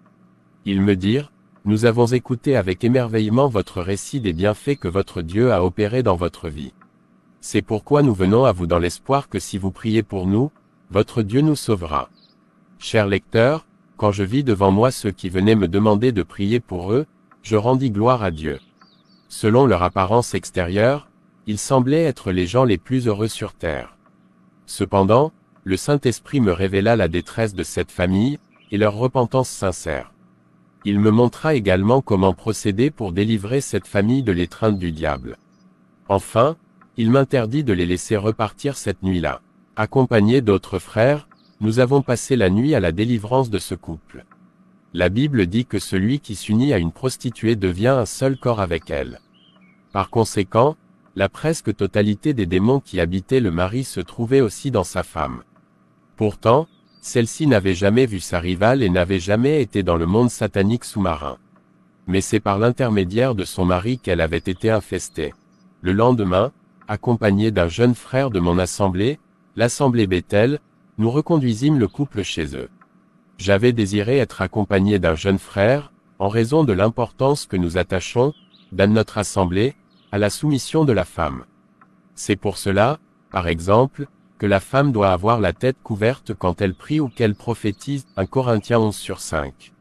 Speaker 2: Ils me dirent, « Nous avons écouté avec émerveillement votre récit des bienfaits que votre Dieu a opérés dans votre vie. C'est pourquoi nous venons à vous dans l'espoir que si vous priez pour nous, votre Dieu nous sauvera. » Chers lecteurs, quand je vis devant moi ceux qui venaient me demander de prier pour eux, je rendis gloire à Dieu. Selon leur apparence extérieure, ils semblaient être les gens les plus heureux sur terre. Cependant, le Saint-Esprit me révéla la détresse de cette famille, et leur repentance sincère. Il me montra également comment procéder pour délivrer cette famille de l'étreinte du diable. Enfin, il m'interdit de les laisser repartir cette nuit-là. Accompagnés d'autres frères, nous avons passé la nuit à la délivrance de ce couple. La Bible dit que celui qui s'unit à une prostituée devient un seul corps avec elle. Par conséquent, la presque totalité des démons qui habitaient le mari se trouvaient aussi dans sa femme. Pourtant, celle-ci n'avait jamais vu sa rivale et n'avait jamais été dans le monde satanique sous-marin. Mais c'est par l'intermédiaire de son mari qu'elle avait été infestée. Le lendemain, accompagné d'un jeune frère de mon assemblée, l'assemblée Bethel, nous reconduisîmes le couple chez eux. J'avais désiré être accompagné d'un jeune frère, en raison de l'importance que nous attachons, dans notre assemblée, à la soumission de la femme. C'est pour cela, par exemple, que la femme doit avoir la tête couverte quand elle prie ou qu'elle prophétise, 1 Corinthiens 11/5.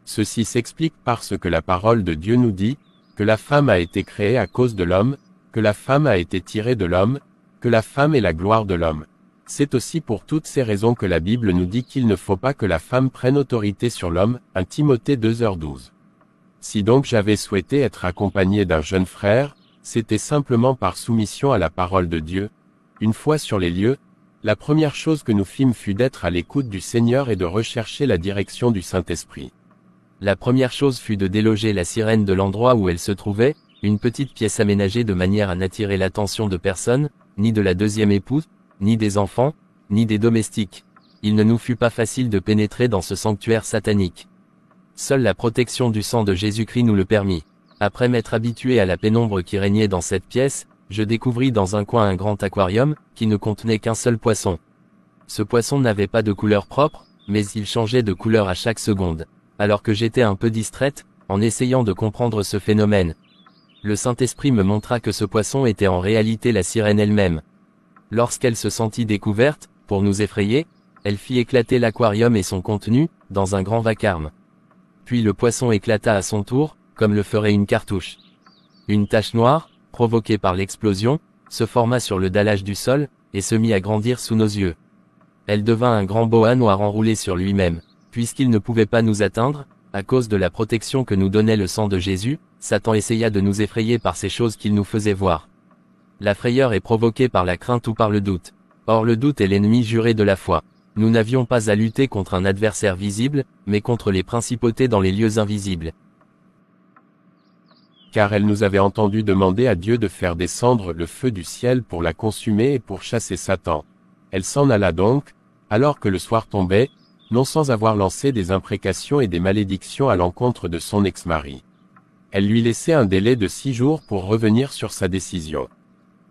Speaker 2: Ceci s'explique parce que la parole de Dieu nous dit, que la femme a été créée à cause de l'homme, que la femme a été tirée de l'homme, que la femme est la gloire de l'homme. C'est aussi pour toutes ces raisons que la Bible nous dit qu'il ne faut pas que la femme prenne autorité sur l'homme, 1 Timothée 2h12. Si donc j'avais souhaité être accompagné d'un jeune frère, c'était simplement par soumission à la parole de Dieu. Une fois sur les lieux, la première chose que nous fîmes fut d'être à l'écoute du Seigneur et de rechercher la direction du Saint-Esprit.
Speaker 4: La première chose fut de déloger la sirène de l'endroit où elle se trouvait, une petite pièce aménagée de manière à n'attirer l'attention de personne, ni de la deuxième épouse, ni des enfants, ni des domestiques. Il ne nous fut pas facile de pénétrer dans ce sanctuaire satanique. Seule la protection du sang de Jésus-Christ nous le permit. Après m'être habitué à la pénombre qui régnait dans cette pièce, je découvris dans un coin un grand aquarium, qui ne contenait qu'un seul poisson. Ce poisson n'avait pas de couleur propre, mais il changeait de couleur à chaque seconde. Alors que j'étais un peu distraite, en essayant de comprendre ce phénomène, le Saint-Esprit me montra que ce poisson était en réalité la sirène elle-même. Lorsqu'elle se sentit découverte, pour nous effrayer, elle fit éclater l'aquarium et son contenu, dans un grand vacarme. Puis le poisson éclata à son tour, comme le ferait une cartouche. Une tache noire, provoquée par l'explosion, se forma sur le dallage du sol, et se mit à grandir sous nos yeux. Elle devint un grand boa noir enroulé sur lui-même. Puisqu'il ne pouvait pas nous atteindre, à cause de la protection que nous donnait le sang de Jésus, Satan essaya de nous effrayer par ces choses qu'il nous faisait voir. La frayeur est provoquée par la crainte ou par le doute. Or le doute est l'ennemi juré de la foi. Nous n'avions pas à lutter contre un adversaire visible, mais contre les principautés dans les lieux invisibles.
Speaker 2: Car elle nous avait entendu demander à Dieu de faire descendre le feu du ciel pour la consumer et pour chasser Satan. Elle s'en alla donc, alors que le soir tombait, non sans avoir lancé des imprécations et des malédictions à l'encontre de son ex-mari. Elle lui laissait un délai de 6 jours pour revenir sur sa décision.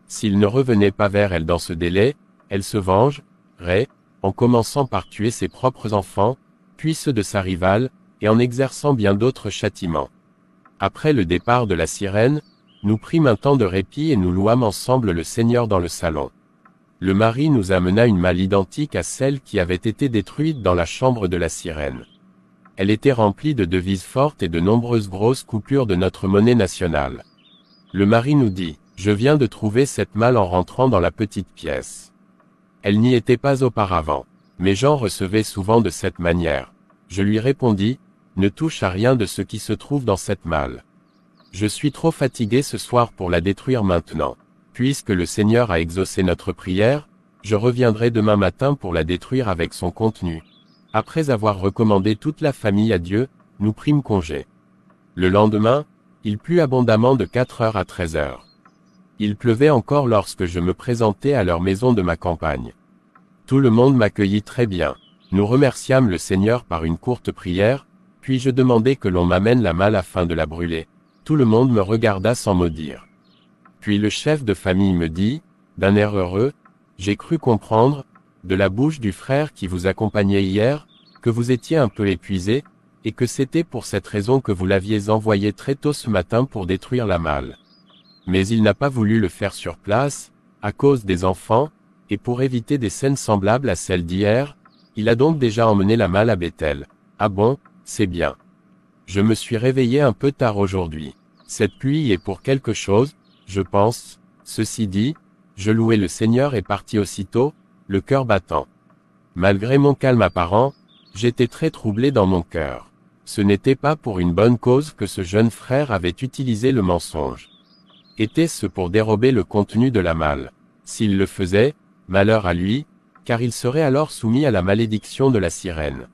Speaker 2: S'il ne revenait pas vers elle dans ce délai, elle se vengerait, en commençant par tuer ses propres enfants, puis ceux de sa rivale, et en exerçant bien d'autres châtiments. Après le départ de la sirène, nous prîmes un temps de répit et nous louâmes ensemble le Seigneur dans le salon. Le mari nous amena une malle identique à celle qui avait été détruite dans la chambre de la sirène. Elle était remplie de devises fortes et de nombreuses grosses coupures de notre monnaie nationale. Le mari nous dit, « Je viens de trouver cette malle en rentrant dans la petite pièce. » Elle n'y était pas auparavant. Mes gens recevaient souvent de cette manière. Je lui répondis, « Ne touche à rien de ce qui se trouve dans cette malle. Je suis trop fatigué ce soir pour la détruire maintenant. Puisque le Seigneur a exaucé notre prière, je reviendrai demain matin pour la détruire avec son contenu. » Après avoir recommandé toute la famille à Dieu, nous prîmes congé. Le lendemain, il plut abondamment de 4 heures à 13 heures. Il pleuvait encore lorsque je me présentai à leur maison de ma campagne. Tout le monde m'accueillit très bien. Nous remerciâmes le Seigneur par une courte prière, puis je demandai que l'on m'amène la malle afin de la brûler. Tout le monde me regarda sans mot dire. Puis le chef de famille me dit, d'un air heureux, « J'ai cru comprendre, de la bouche du frère qui vous accompagnait hier, que vous étiez un peu épuisé, et que c'était pour cette raison que vous l'aviez envoyé très tôt ce matin pour détruire la malle. Mais il n'a pas voulu le faire sur place, à cause des enfants, et pour éviter des scènes semblables à celles d'hier, il a donc déjà emmené la malle à Bethel. Ah bon, c'est bien. Je me suis réveillé un peu tard aujourd'hui. Cette pluie est pour quelque chose, je pense. Ceci dit, je louai le Seigneur et partis aussitôt, le cœur battant. Malgré mon calme apparent, j'étais très troublé dans mon cœur. Ce n'était pas pour une bonne cause que ce jeune frère avait utilisé le mensonge. Était-ce pour dérober le contenu de la malle? S'il le faisait, malheur à lui, car il serait alors soumis à la malédiction de la sirène.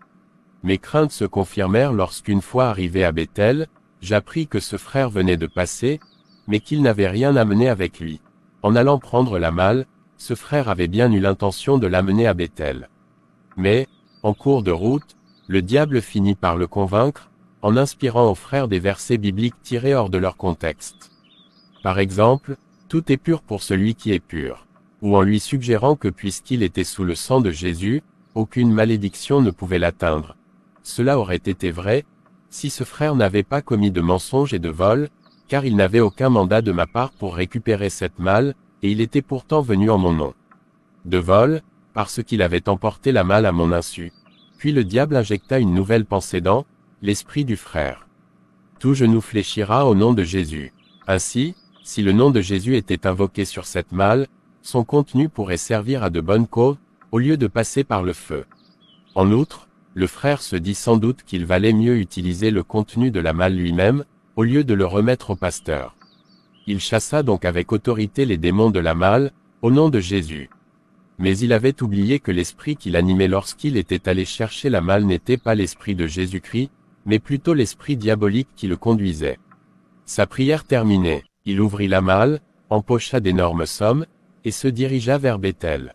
Speaker 2: Mes craintes se confirmèrent lorsqu'une fois arrivé à Bethel, j'appris que ce frère venait de passer, mais qu'il n'avait rien amené avec lui. En allant prendre la malle, ce frère avait bien eu l'intention de l'amener à Bethel. Mais, en cours de route, le diable finit par le convaincre, en inspirant aux frères des versets bibliques tirés hors de leur contexte. Par exemple, « Tout est pur pour celui qui est pur », ou en lui suggérant que puisqu'il était sous le sang de Jésus, aucune malédiction ne pouvait l'atteindre. Cela aurait été vrai, si ce frère n'avait pas commis de mensonges et de vols, car il n'avait aucun mandat de ma part pour récupérer cette malle, et il était pourtant venu en mon nom. De vol, parce qu'il avait emporté la malle à mon insu. Puis le diable injecta une nouvelle pensée dans l'esprit du frère. Tout genou fléchira au nom de Jésus. Ainsi, si le nom de Jésus était invoqué sur cette malle, son contenu pourrait servir à de bonnes causes, au lieu de passer par le feu. En outre, le frère se dit sans doute qu'il valait mieux utiliser le contenu de la malle lui-même, au lieu de le remettre au pasteur. Il chassa donc avec autorité les démons de la malle, au nom de Jésus. Mais il avait oublié que l'esprit qui l'animait lorsqu'il était allé chercher la malle n'était pas l'esprit de Jésus-Christ, mais plutôt l'esprit diabolique qui le conduisait. Sa prière terminée, il ouvrit la malle, empocha d'énormes sommes, et se dirigea vers Bethel.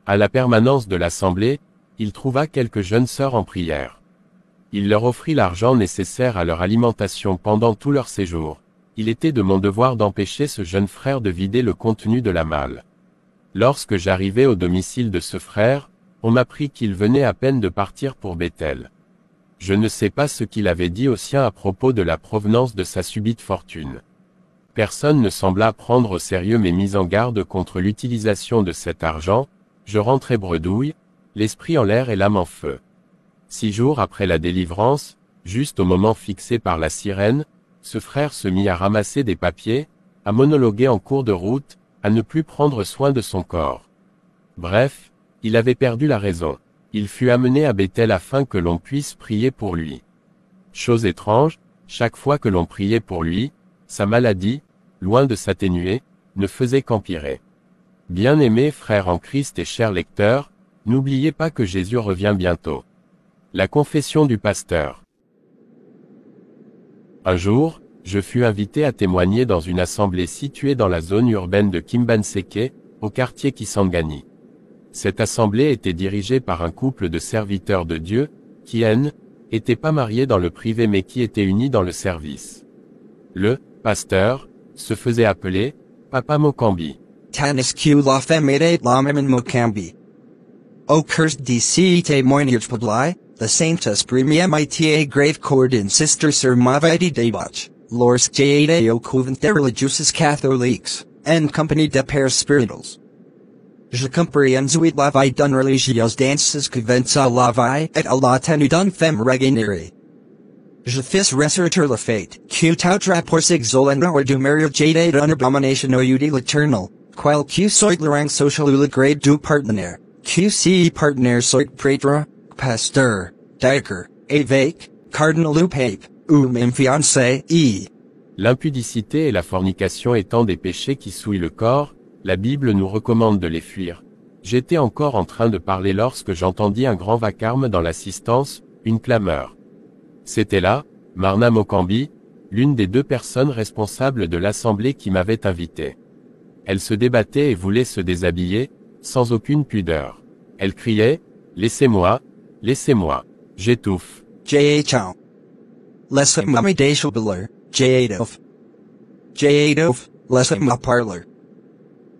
Speaker 2: À la permanence de l'assemblée, il trouva quelques jeunes sœurs en prière. Il leur offrit l'argent nécessaire à leur alimentation pendant tout leur séjour. Il était de mon devoir d'empêcher ce jeune frère de vider le contenu de la malle. Lorsque j'arrivai au domicile de ce frère, on m'apprit qu'il venait à peine de partir pour Bethel. Je ne sais pas ce qu'il avait dit aux siens à propos de la provenance de sa subite fortune. Personne ne sembla prendre au sérieux mes mises en garde contre l'utilisation de cet argent. Je rentrai bredouille, l'esprit en l'air et l'âme en feu. 6 jours après la délivrance, juste au moment fixé par la sirène, ce frère se mit à ramasser des papiers, à monologuer en cours de route, à ne plus prendre soin de son corps. Bref, il avait perdu la raison. Il fut amené à Bethel afin que l'on puisse prier pour lui. Chose étrange, chaque fois que l'on priait pour lui, sa maladie, loin de s'atténuer, ne faisait qu'empirer. Bien-aimés frères en Christ et chers lecteurs, n'oubliez pas que Jésus revient bientôt. La confession du pasteur. Un jour, je fus invité à témoigner dans une assemblée située dans la zone urbaine de Kimbanseke, au quartier Kisangani. Cette assemblée était dirigée par un couple de serviteurs de Dieu, qui n'étaient pas mariés dans le privé mais qui étaient unis dans le service. Le pasteur se faisait appeler Papa Mokambi.
Speaker 5: Tanisku la femede lamaman Mokambi. O cursed DC te moinage podly, the saintus premiamita grave cord in sister Sir Mavidi debach, Lors jade o covent de religieuses catholiques, en compagnie de pères spirituals. Je comprehensui la vie d'un religieux danses que venza la vie et à la tenue d'un femme regenere. Je fis ressertur la fate, que tout rapport s'exolen or du mariage jade d'un abomination au udil eternal, quel que soit le rang social ou le grade du partenaire, que si partenaire soit prêtre, pasteur, diacre, évêque, cardinal ou pape, ou même fiancé,
Speaker 2: L'impudicité et la fornication étant des péchés qui souillent le corps, la Bible nous recommande de les fuir. J'étais encore en train de parler lorsque j'entendis un grand vacarme dans l'assistance, une clameur. C'était là, Marna Mokambi, l'une des 2 personnes responsables de l'assemblée qui m'avait invité. Elle se débattait et voulait se déshabiller, sans aucune pudeur. Elle criait, « Laissez-moi, laissez-moi, j'étouffe. »
Speaker 5: J.H. Laissez-moi déchaubler, J.H. J.H. Laissez-moi parler.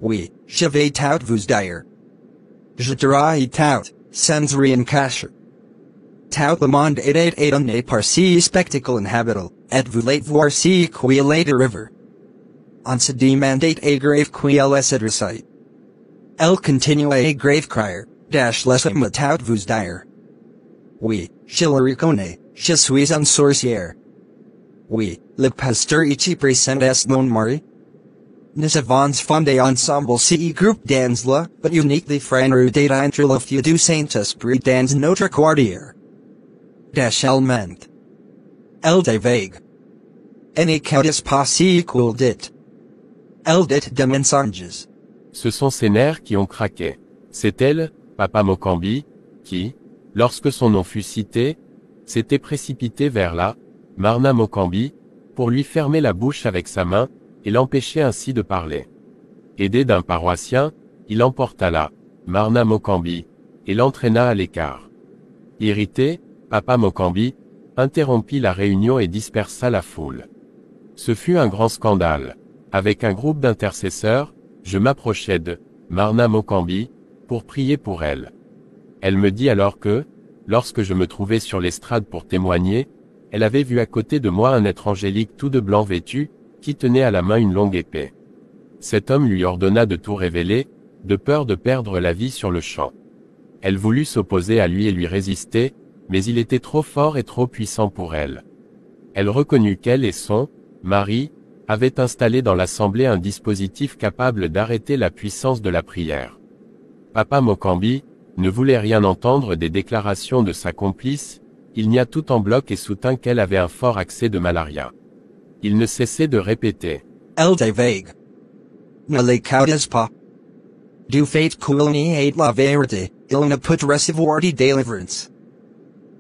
Speaker 5: Oui, je vais tout vous dire. Je dirai tout, sans rien cacher. Tout le monde est étonné par ce spectacle inhabituel, et voulait voir ce qu'il est arrivé. On se demandait à grave qu'il est adressé. Elle continuait à grave crier, laissez-moi tout vous dire. Oui, je le reconnais, je suis un sorcière. Oui, le pasteur ici présent est mon mari. Nous avons fondé ensemble ce groupe dans la, but uniquement fraternité entre le feu du Saint-Esprit dans notre quartier. Allemand. Elle de vague. Et qu'est-ce pas si qu'il dit. Elle dit de mensonges.
Speaker 2: Ce sont ses nerfs qui ont craqué. C'est elle, Papa Mocambi, qui, lorsque son nom fut cité, s'était précipité vers la, Marna Mocambi, pour lui fermer la bouche avec sa main, et l'empêcher ainsi de parler. Aidé d'un paroissien, il emporta la, Marna Mocambi, et l'entraîna à l'écart. Irrité, Papa Mocambi, interrompit la réunion et dispersa la foule. Ce fut un grand scandale. Avec un groupe d'intercesseurs, je m'approchai de, Marna Mocambi, pour prier pour elle. Elle me dit alors que, lorsque je me trouvais sur l'estrade pour témoigner, elle avait vu à côté de moi un être angélique tout de blanc vêtu, qui tenait à la main une longue épée. Cet homme lui ordonna de tout révéler, de peur de perdre la vie sur le champ. Elle voulut s'opposer à lui et lui résister, mais il était trop fort et trop puissant pour elle. Elle reconnut qu'elle et son mari avaient installé dans l'assemblée un dispositif capable d'arrêter la puissance de la prière. Papa Mocambi ne voulait rien entendre des déclarations de sa complice, il nia tout en bloc et soutint qu'elle avait un fort accès de malaria. Il ne cessait de répéter.
Speaker 5: Elle de vague. Ne l'écoutez pas. Du fait qu'il nie la vérité, il ne peut recevoir de délivrance.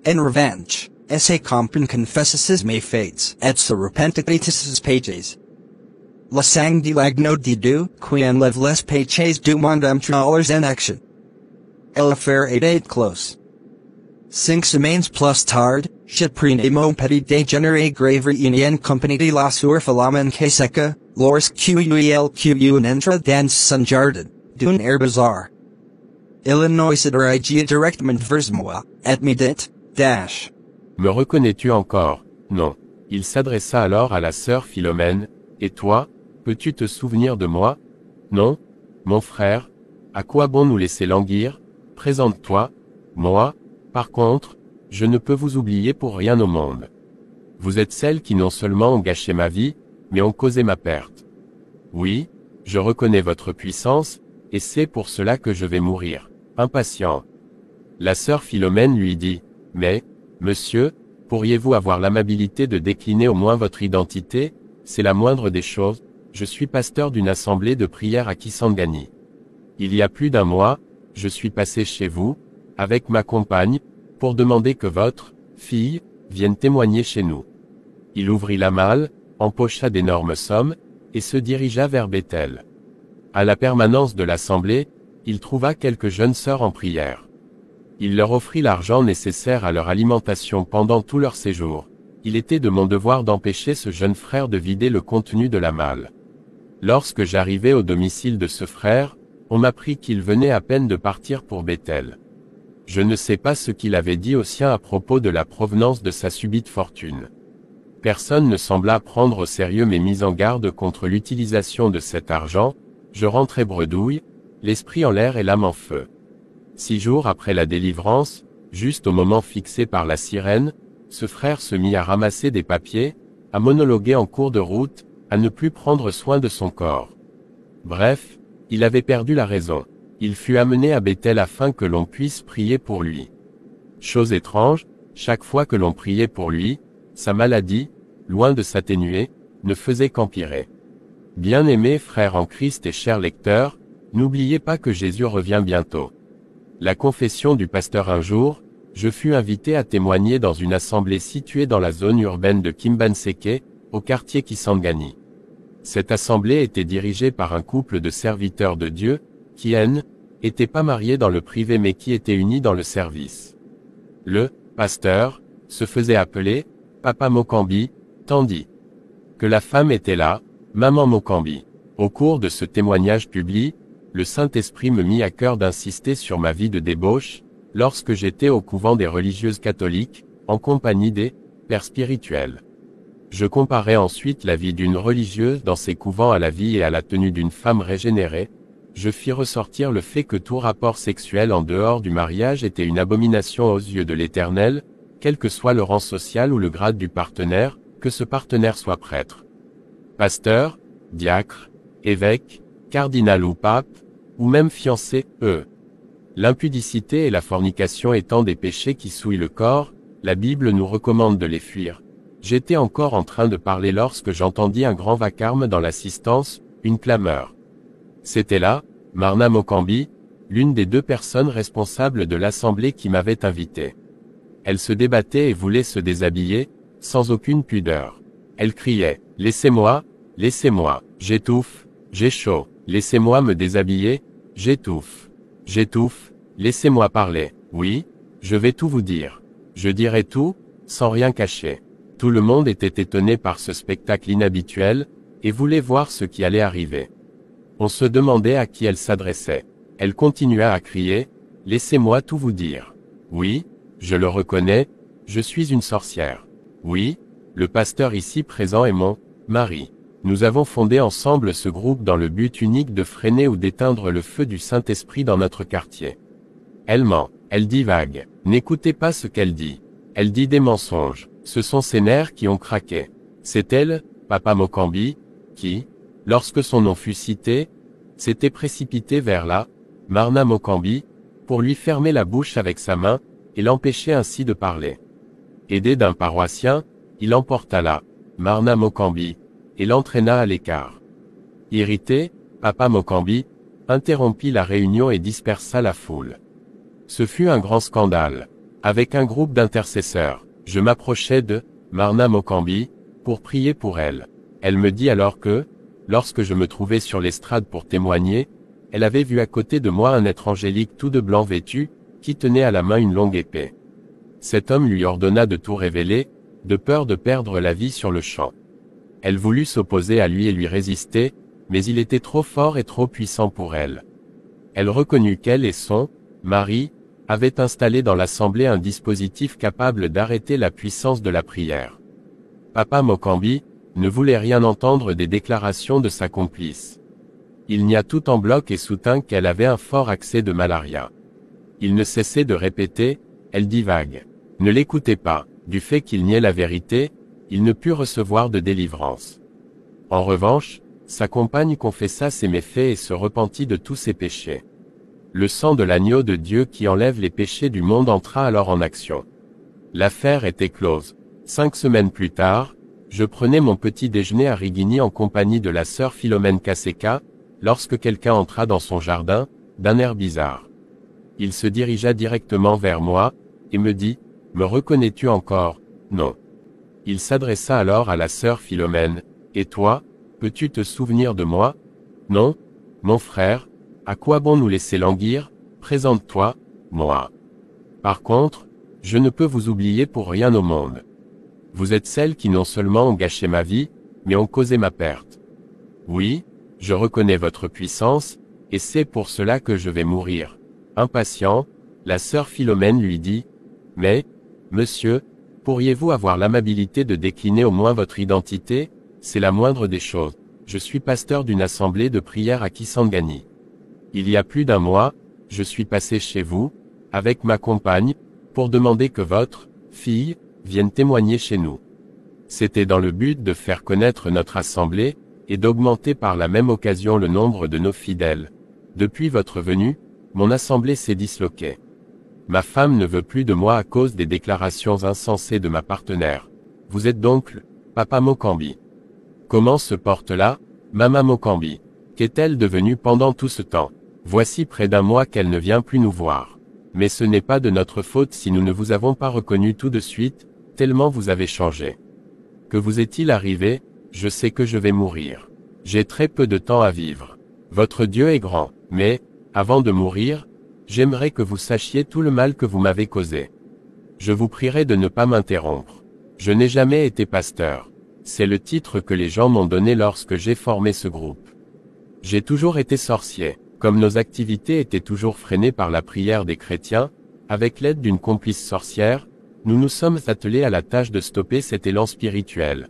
Speaker 5: En revanche, essaie comprendre confesse ses méfaits et se repentir de ses péchés. La sang de l'agneau de Dieu, qui enlève les péchés du monde entre en action. L'affaire était close. 5 semaines plus tard, je prenais mon petit déjeuner grave en compagnie de la soeur Philomen Keseka, lorsqu'il entra dans son jardin, d'un air bizarre. Il ne se dirigeait directement vers moi, et me dit,
Speaker 2: Me reconnais-tu encore? Non. Il s'adressa alors à la sœur Philomène, et toi, peux-tu te souvenir de moi? Non? Mon frère? À quoi bon nous laisser languir? Présente-toi. Moi, par contre, je ne peux vous oublier pour rien au monde. Vous êtes celles qui non seulement ont gâché ma vie, mais ont causé ma perte. Oui, je reconnais votre puissance, et c'est pour cela que je vais mourir, impatient. La sœur Philomène lui dit, mais, monsieur, pourriez-vous avoir l'amabilité de décliner au moins votre identité? C'est la moindre des choses, je suis pasteur d'une assemblée de prière à Kisangani. Il y a plus d'un mois, je suis passé chez vous, avec ma compagne, pour demander que votre fille vienne témoigner chez nous. Il ouvrit la malle, empocha d'énormes sommes, et se dirigea vers Bethel. À la permanence de l'assemblée, il trouva quelques jeunes sœurs en prière. Il leur offrit l'argent nécessaire à leur alimentation pendant tout leur séjour. Il était de mon devoir d'empêcher ce jeune frère de vider le contenu de la malle. Lorsque j'arrivai au domicile de ce frère, on m'apprit qu'il venait à peine de partir pour Bethel. Je ne sais pas ce qu'il avait dit aux siens à propos de la provenance de sa subite fortune. Personne ne sembla prendre au sérieux mes mises en garde contre l'utilisation de cet argent, je rentrai bredouille, l'esprit en l'air et l'âme en feu. 6 jours après la délivrance, juste au moment fixé par la sirène, ce frère se mit à ramasser des papiers, à monologuer en cours de route, à ne plus prendre soin de son corps. Bref, il avait perdu la raison. Il fut amené à Bethel afin que l'on puisse prier pour lui. Chose étrange, chaque fois que l'on priait pour lui, sa maladie, loin de s'atténuer, ne faisait qu'empirer. Bien-aimés frères en Christ et chers lecteurs, n'oubliez pas que Jésus revient bientôt. La confession du pasteur. Un jour, je fus invité à témoigner dans une assemblée située dans la zone urbaine de Kimbanseke, au quartier Kisangani. Cette assemblée était dirigée par un couple de serviteurs de Dieu, qui n'étaient pas mariés dans le privé mais qui étaient unis dans le service. Le pasteur se faisait appeler Papa Mokambi, tandis que la femme était là, Maman Mokambi. Au cours de ce témoignage public, le Saint-Esprit me mit à cœur d'insister sur ma vie de débauche, lorsque j'étais au couvent des religieuses catholiques, en compagnie des pères spirituels. Je comparais ensuite la vie d'une religieuse dans ces couvents à la vie et à la tenue d'une femme régénérée. Je fis ressortir le fait que tout rapport sexuel en dehors du mariage était une abomination aux yeux de l'Éternel, quel que soit le rang social ou le grade du partenaire, que ce partenaire soit prêtre, pasteur, diacre, évêque, cardinal ou pape, ou même fiancé, L'impudicité et la fornication étant des péchés qui souillent le corps, la Bible nous recommande de les fuir. J'étais encore en train de parler lorsque j'entendis un grand vacarme dans l'assistance, une clameur. C'était là, Marna Mokambi, l'une des deux personnes responsables de l'assemblée qui m'avait invité. Elle se débattait et voulait se déshabiller, sans aucune pudeur. Elle criait, « Laissez-moi, j'étouffe, j'ai chaud, laissez-moi me déshabiller, j'étouffe, laissez-moi parler, oui, je vais tout vous dire. Je dirai tout, sans rien cacher. » Tout le monde était étonné par ce spectacle inhabituel, et voulait voir ce qui allait arriver. On se demandait à qui elle s'adressait. Elle continua à crier, « Laissez-moi tout vous dire. Oui, je le reconnais, je suis une sorcière. Oui, le pasteur ici présent est mon mari. Nous avons fondé ensemble ce groupe dans le but unique de freiner ou d'éteindre le feu du Saint-Esprit dans notre quartier. Elle ment, elle divague. N'écoutez pas ce qu'elle dit. Elle dit des mensonges. Ce sont ses nerfs qui ont craqué. C'est elle, Papa Mokambi, qui, lorsque son nom fut cité, s'était précipité vers la Marna Mokambi, pour lui fermer la bouche avec sa main, et l'empêcher ainsi de parler. Aidé d'un paroissien, il emporta la Marna Mokambi, et l'entraîna à l'écart. Irrité, Papa Mokambi interrompit la réunion et dispersa la foule. Ce fut un grand scandale. Avec un groupe d'intercesseurs, je m'approchai de Marna Mokambi pour prier pour elle. Elle me dit alors que, lorsque je me trouvais sur l'estrade pour témoigner, elle avait vu à côté de moi un être angélique tout de blanc vêtu, qui tenait à la main une longue épée. Cet homme lui ordonna de tout révéler, de peur de perdre la vie sur le champ. Elle voulut s'opposer à lui et lui résister, mais il était trop fort et trop puissant pour elle. Elle reconnut qu'elle et son mari avaient installé dans l'assemblée un dispositif capable d'arrêter la puissance de la prière. Papa Mokambi ne voulait rien entendre des déclarations de sa complice. Il nia tout en bloc et soutint qu'elle avait un fort accès de malaria. Il ne cessait de répéter, « Elle divague. » Ne l'écoutez pas. Du fait qu'il niait la vérité, il ne put recevoir de délivrance. En revanche, sa compagne confessa ses méfaits et se repentit de tous ses péchés. Le sang de l'agneau de Dieu qui enlève les péchés du monde entra alors en action. L'affaire était close. 5 semaines plus tard, je prenais mon petit déjeuner à Rigini en compagnie de la sœur Philomène Kaseka, lorsque quelqu'un entra dans son jardin, d'un air bizarre. Il se dirigea directement vers moi, et me dit, « Me reconnais-tu encore ?» Non. Il s'adressa alors à la sœur Philomène, « Et toi, peux-tu te souvenir de moi ?»« Non, mon frère, à quoi bon nous laisser languir? Présente-toi, moi. Par contre, je ne peux vous oublier pour rien au monde. Vous êtes celles qui non seulement ont gâché ma vie, mais ont causé ma perte. Oui, je reconnais votre puissance, et c'est pour cela que je vais mourir. » Impatient, la sœur Philomène lui dit, « Mais, monsieur, pourriez-vous avoir l'amabilité de décliner au moins votre identité? C'est la moindre des choses. Je suis pasteur d'une assemblée de prière à Kisangani. Il y a plus d'un mois, je suis passé chez vous, avec ma compagne, pour demander que votre fille vienne témoigner chez nous. C'était dans le but de faire connaître notre assemblée, et d'augmenter par la même occasion le nombre de nos fidèles. Depuis votre venue, mon assemblée s'est disloquée. Ma femme ne veut plus de moi à cause des déclarations insensées de ma partenaire. Vous êtes donc Papa Mokambi. Comment se porte là, Mama Mokambi? Qu'est-elle devenue pendant tout ce temps? Voici près d'un mois qu'elle ne vient plus nous voir. Mais ce n'est pas de notre faute si nous ne vous avons pas reconnu tout de suite, tellement vous avez changé. Que vous est-il arrivé? Je sais que je vais mourir. J'ai très peu de temps à vivre. Votre Dieu est grand, mais, avant de mourir, j'aimerais que vous sachiez tout le mal que vous m'avez causé. Je vous prierai de ne pas m'interrompre. Je n'ai jamais été pasteur. C'est le titre que les gens m'ont donné lorsque j'ai formé ce groupe. J'ai toujours été sorcier. Comme nos activités étaient toujours freinées par la prière des chrétiens, avec l'aide d'une complice sorcière, nous nous sommes attelés à la tâche de stopper cet élan spirituel.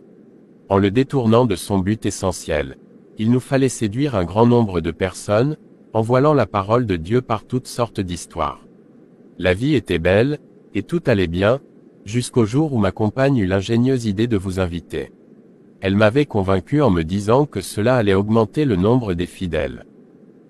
Speaker 2: En le détournant de son but essentiel, il nous fallait séduire un grand nombre de personnes, en voilant la parole de Dieu par toutes sortes d'histoires. La vie était belle, et tout allait bien, jusqu'au jour où ma compagne eut l'ingénieuse idée de vous inviter. Elle m'avait convaincu en me disant que cela allait augmenter le nombre des fidèles.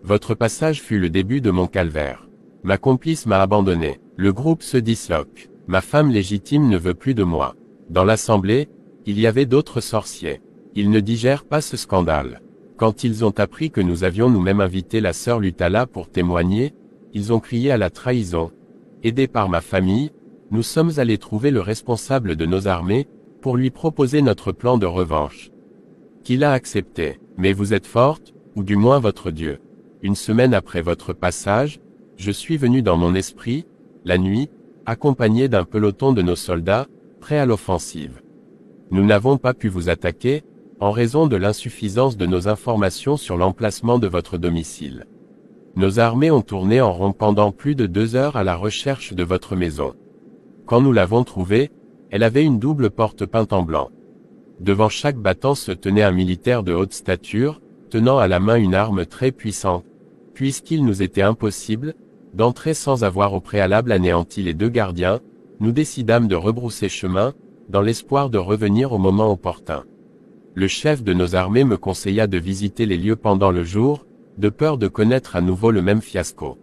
Speaker 2: Votre passage fut le début de mon calvaire. Ma complice m'a abandonné. Le groupe se disloque. Ma femme légitime ne veut plus de moi. Dans l'assemblée, il y avait d'autres sorciers. Ils ne digèrent pas ce scandale. Quand ils ont appris que nous avions nous-mêmes invité la sœur Lutala pour témoigner, ils ont crié à la trahison. Aidés par ma famille, nous sommes allés trouver le responsable de nos armées, pour lui proposer notre plan de revanche. Qu'il a accepté. Mais vous êtes forte, ou du moins votre Dieu. Une semaine après votre passage, je suis venu dans mon esprit, la nuit, accompagné d'un peloton de nos soldats, prêts à l'offensive. Nous n'avons pas pu vous attaquer, en raison de l'insuffisance de nos informations sur l'emplacement de votre domicile. Nos armées ont tourné en rond pendant plus de 2 heures à la recherche de votre maison. Quand nous l'avons trouvée, elle avait une double porte peinte en blanc. Devant chaque battant se tenait un militaire de haute stature, tenant à la main une arme très puissante. Puisqu'il nous était impossible d'entrer sans avoir au préalable anéanti les 2 gardiens, nous décidâmes de rebrousser chemin, dans l'espoir de revenir au moment opportun. Le chef de nos armées me conseilla de visiter les lieux pendant le jour, de peur de connaître à nouveau le même fiasco.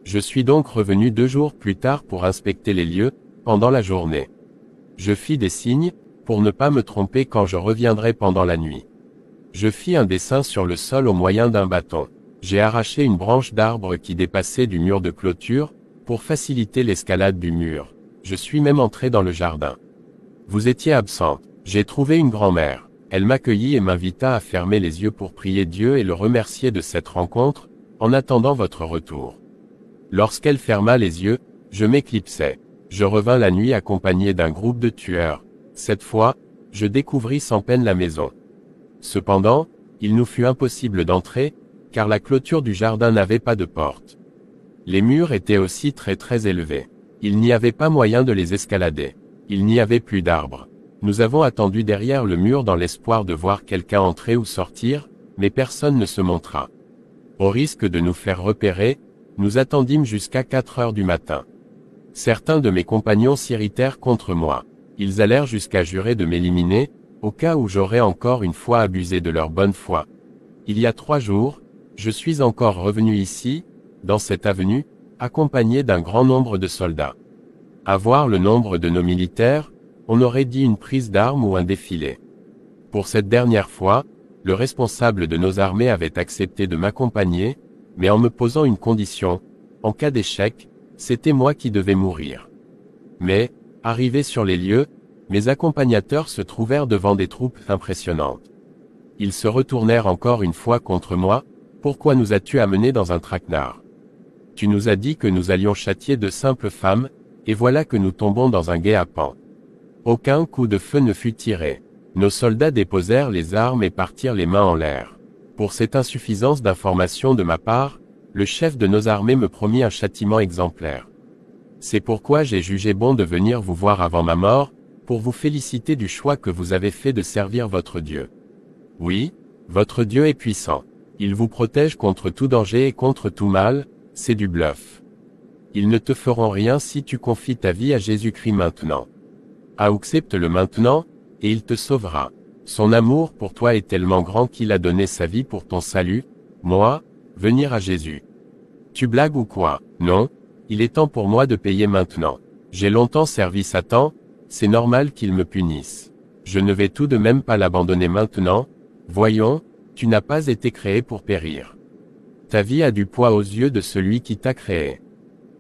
Speaker 2: Je suis donc revenu 2 jours plus tard pour inspecter les lieux, pendant la journée. Je fis des signes, pour ne pas me tromper quand je reviendrai pendant la nuit. Je fis un dessin sur le sol au moyen d'un bâton. J'ai arraché une branche d'arbre qui dépassait du mur de clôture, pour faciliter l'escalade du mur. Je suis même entré dans le jardin. Vous étiez absente. J'ai trouvé une grand-mère. Elle m'accueillit et m'invita à fermer les yeux pour prier Dieu et le remercier de cette rencontre, en attendant votre retour. Lorsqu'elle ferma les yeux, je m'éclipsai. Je revins la nuit accompagné d'un groupe de tueurs. Cette fois, je découvris sans peine la maison. Cependant, il nous fut impossible d'entrer, car la clôture du jardin n'avait pas de porte. Les murs étaient aussi très élevés. Il n'y avait pas moyen de les escalader. Il n'y avait plus d'arbres. Nous avons attendu derrière le mur dans l'espoir de voir quelqu'un entrer ou sortir, mais personne ne se montra. Au risque de nous faire repérer, nous attendîmes jusqu'à 4 heures du matin. Certains de mes compagnons s'irritèrent contre moi. Ils allèrent jusqu'à jurer de m'éliminer, au cas où j'aurais encore une fois abusé de leur bonne foi. Il y a 3 jours, je suis encore revenu ici, dans cette avenue, accompagné d'un grand nombre de soldats. À voir le nombre de nos militaires, on aurait dit une prise d'armes ou un défilé. Pour cette dernière fois, le responsable de nos armées avait accepté de m'accompagner, mais en me posant une condition, en cas d'échec, c'était moi qui devais mourir. Mais, arrivés sur les lieux, mes accompagnateurs se trouvèrent devant des troupes impressionnantes. Ils se retournèrent encore une fois contre moi. Pourquoi nous as-tu amenés dans un traquenard? Tu nous as dit que nous allions châtier de simples femmes, et voilà que nous tombons dans un guet-apens. Aucun coup de feu ne fut tiré. Nos soldats déposèrent les armes et partirent les mains en l'air. Pour cette insuffisance d'information de ma part, le chef de nos armées me promit un châtiment exemplaire. C'est pourquoi j'ai jugé bon de venir vous voir avant ma mort, pour vous féliciter du choix que vous avez fait de servir votre Dieu. Oui, votre Dieu est puissant. Il vous protège contre tout danger et contre tout mal, c'est du bluff. Ils ne te feront rien si tu confies ta vie à Jésus-Christ maintenant. Accepte-le maintenant, et il te sauvera. Son amour pour toi est tellement grand qu'il a donné sa vie pour ton salut, moi, venir à Jésus. Tu blagues ou quoi? Non, il est temps pour moi de payer maintenant. J'ai longtemps servi Satan, c'est normal qu'il me punisse. Je ne vais tout de même pas l'abandonner maintenant, voyons, tu n'as pas été créé pour périr. Ta vie a du poids aux yeux de celui qui t'a créé.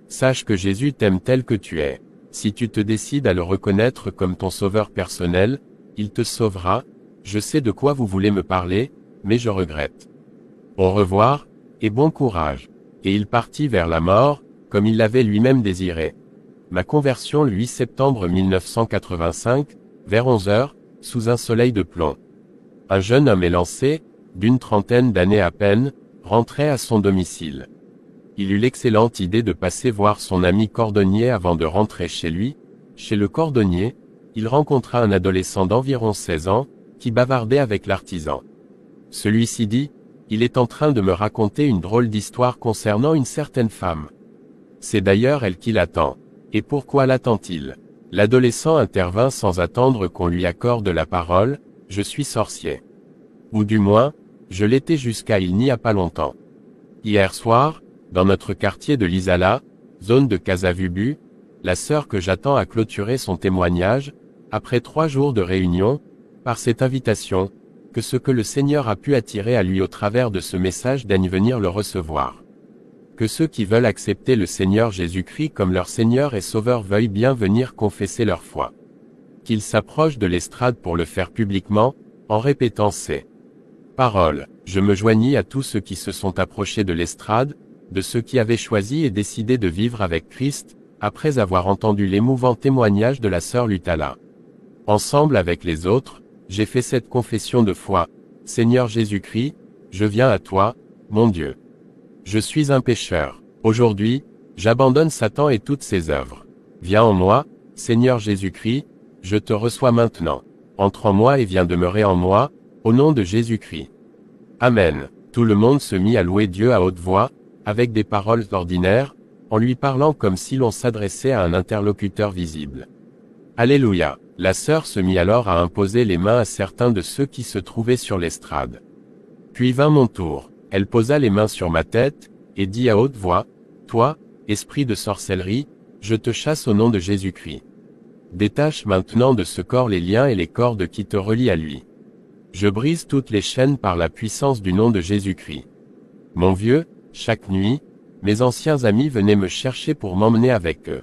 Speaker 2: Sache que Jésus t'aime tel que tu es. Si tu te décides à le reconnaître comme ton sauveur personnel, il te sauvera. Je sais de quoi vous voulez me parler, mais je regrette. Au revoir, et bon courage. Et il partit vers la mort, comme il l'avait lui-même désiré. Ma conversion le 8 septembre 1985, vers 11 heures, sous un soleil de plomb. Un jeune homme élancé, d'une trentaine d'années à peine, rentrait à son domicile. Il eut l'excellente idée de passer voir son ami cordonnier avant de rentrer chez lui. Chez le cordonnier, il rencontra un adolescent d'environ 16 ans, qui bavardait avec l'artisan. Celui-ci dit, « Il est en train de me raconter une drôle d'histoire concernant une certaine femme. C'est d'ailleurs elle qui l'attend. Et pourquoi l'attend-il » L'adolescent intervint sans attendre qu'on lui accorde la parole, « Je suis sorcier. Ou du moins, je l'étais jusqu'à il n'y a pas longtemps. Hier soir, dans notre quartier de l'Isala, zone de Casavubu, la sœur que j'attends a clôturé son témoignage, après 3 jours de réunion, par cette invitation, que ce que le Seigneur a pu attirer à lui au travers de ce message daigne venir le recevoir. Que ceux qui veulent accepter le Seigneur Jésus-Christ comme leur Seigneur et Sauveur veuillent bien venir confesser leur foi. Qu'ils s'approchent de l'estrade pour le faire publiquement, en répétant ces paroles. Je me joignis à tous ceux qui se sont approchés de l'estrade, de ceux qui avaient choisi et décidé de vivre avec Christ, après avoir entendu l'émouvant témoignage de la sœur Lutala. Ensemble avec les autres, j'ai fait cette confession de foi. Seigneur Jésus-Christ, je viens à toi, mon Dieu. Je suis un pécheur. Aujourd'hui, j'abandonne Satan et toutes ses œuvres. Viens en moi, Seigneur Jésus-Christ, je te reçois maintenant. Entre en moi et viens demeurer en moi, au nom de Jésus-Christ. Amen. Tout le monde se mit à louer Dieu à haute voix, avec des paroles ordinaires, en lui parlant comme si l'on s'adressait à un interlocuteur visible. Alléluia. La sœur se mit alors à imposer les mains à certains de ceux qui se trouvaient sur l'estrade. Puis vint mon tour. Elle posa les mains sur ma tête, et dit à haute voix, « Toi, esprit de sorcellerie, je te chasse au nom de Jésus-Christ. Détache maintenant de ce corps les liens et les cordes qui te relient à lui. Je brise toutes les chaînes par la puissance du nom de Jésus-Christ. Mon vieux, chaque nuit, mes anciens amis venaient me chercher pour m'emmener avec eux.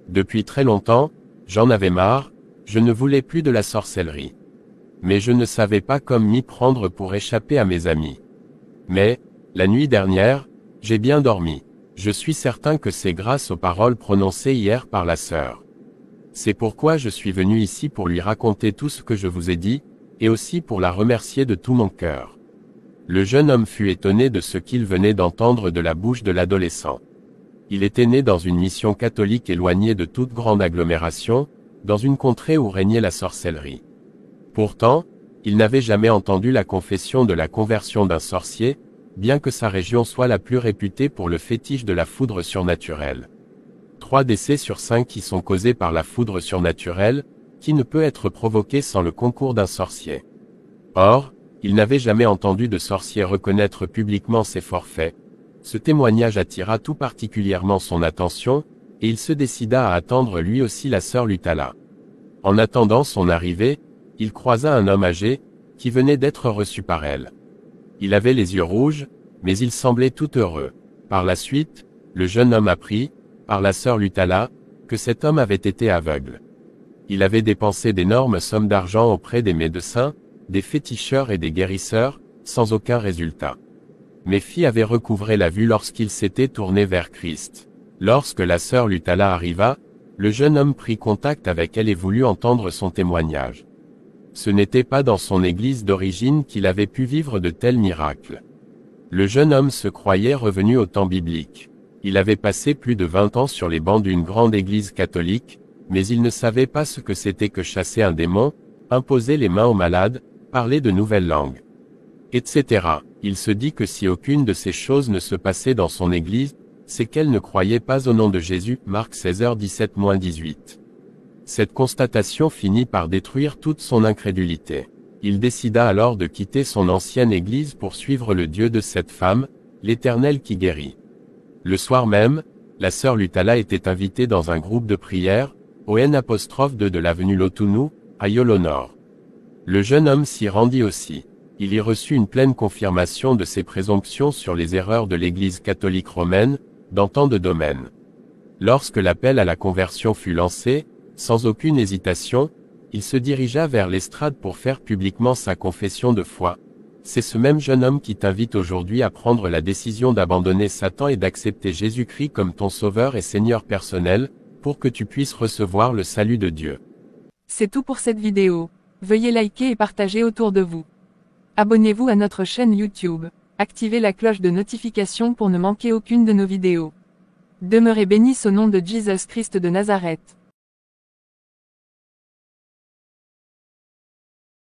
Speaker 2: Depuis très longtemps, j'en avais marre, je ne voulais plus de la sorcellerie. Mais je ne savais pas comme m'y prendre pour échapper à mes amis. Mais, la nuit dernière, j'ai bien dormi. Je suis certain que c'est grâce aux paroles prononcées hier par la sœur. C'est pourquoi je suis venu ici pour lui raconter tout ce que je vous ai dit, et aussi pour la remercier de tout mon cœur. » Le jeune homme fut étonné de ce qu'il venait d'entendre de la bouche de l'adolescent. Il était né dans une mission catholique éloignée de toute grande agglomération, dans une contrée où régnait la sorcellerie. Pourtant, il n'avait jamais entendu la confession de la conversion d'un sorcier, bien que sa région soit la plus réputée pour le fétiche de la foudre surnaturelle. 3 décès sur 5 qui sont causés par la foudre surnaturelle, qui ne peut être provoquée sans le concours d'un sorcier. Or, il n'avait jamais entendu de sorcier reconnaître publiquement ses forfaits. Ce témoignage attira tout particulièrement son attention, et il se décida à attendre lui aussi la sœur Lutala. En attendant son arrivée, il croisa un homme âgé, qui venait d'être reçu par elle. Il avait les yeux rouges, mais il semblait tout heureux. Par la suite, le jeune homme apprit, par la sœur Lutala, que cet homme avait été aveugle. Il avait dépensé d'énormes sommes d'argent auprès des médecins, des féticheurs et des guérisseurs, sans aucun résultat. Mes filles avaient recouvré la vue lorsqu'il s'était tourné vers Christ. Lorsque la sœur Lutala arriva, le jeune homme prit contact avec elle et voulut entendre son témoignage. Ce n'était pas dans son église d'origine qu'il avait pu vivre de tels miracles. Le jeune homme se croyait revenu au temps biblique. Il avait passé plus de 20 ans sur les bancs d'une grande église catholique, mais il ne savait pas ce que c'était que chasser un démon, imposer les mains aux malades, parler de nouvelles langues, etc. Il se dit que si aucune de ces choses ne se passait dans son église, c'est qu'elle ne croyait pas au nom de Jésus. Marc 16h17-18. Cette constatation finit par détruire toute son incrédulité. Il décida alors de quitter son ancienne église pour suivre le Dieu de cette femme, l'Éternel qui guérit. Le soir même, la sœur Lutala était invitée dans un groupe de prière, au N'2 de l'avenue Lotounou, à Yolo Nord. Le jeune homme s'y rendit aussi. Il y reçut une pleine confirmation de ses présomptions sur les erreurs de l'Église catholique romaine, dans tant de domaines. Lorsque l'appel à la conversion fut lancé, sans aucune hésitation, il se dirigea vers l'estrade pour faire publiquement sa confession de foi. C'est ce même jeune homme qui t'invite aujourd'hui à prendre la décision d'abandonner Satan et d'accepter Jésus-Christ comme ton sauveur et Seigneur personnel, pour que tu puisses recevoir le salut de Dieu.
Speaker 3: C'est tout pour cette vidéo. Veuillez liker et partager autour de vous. Abonnez-vous à notre chaîne YouTube. Activez la cloche de notification pour ne manquer aucune de nos vidéos. Demeurez bénis au nom de Jesus Christ de Nazareth.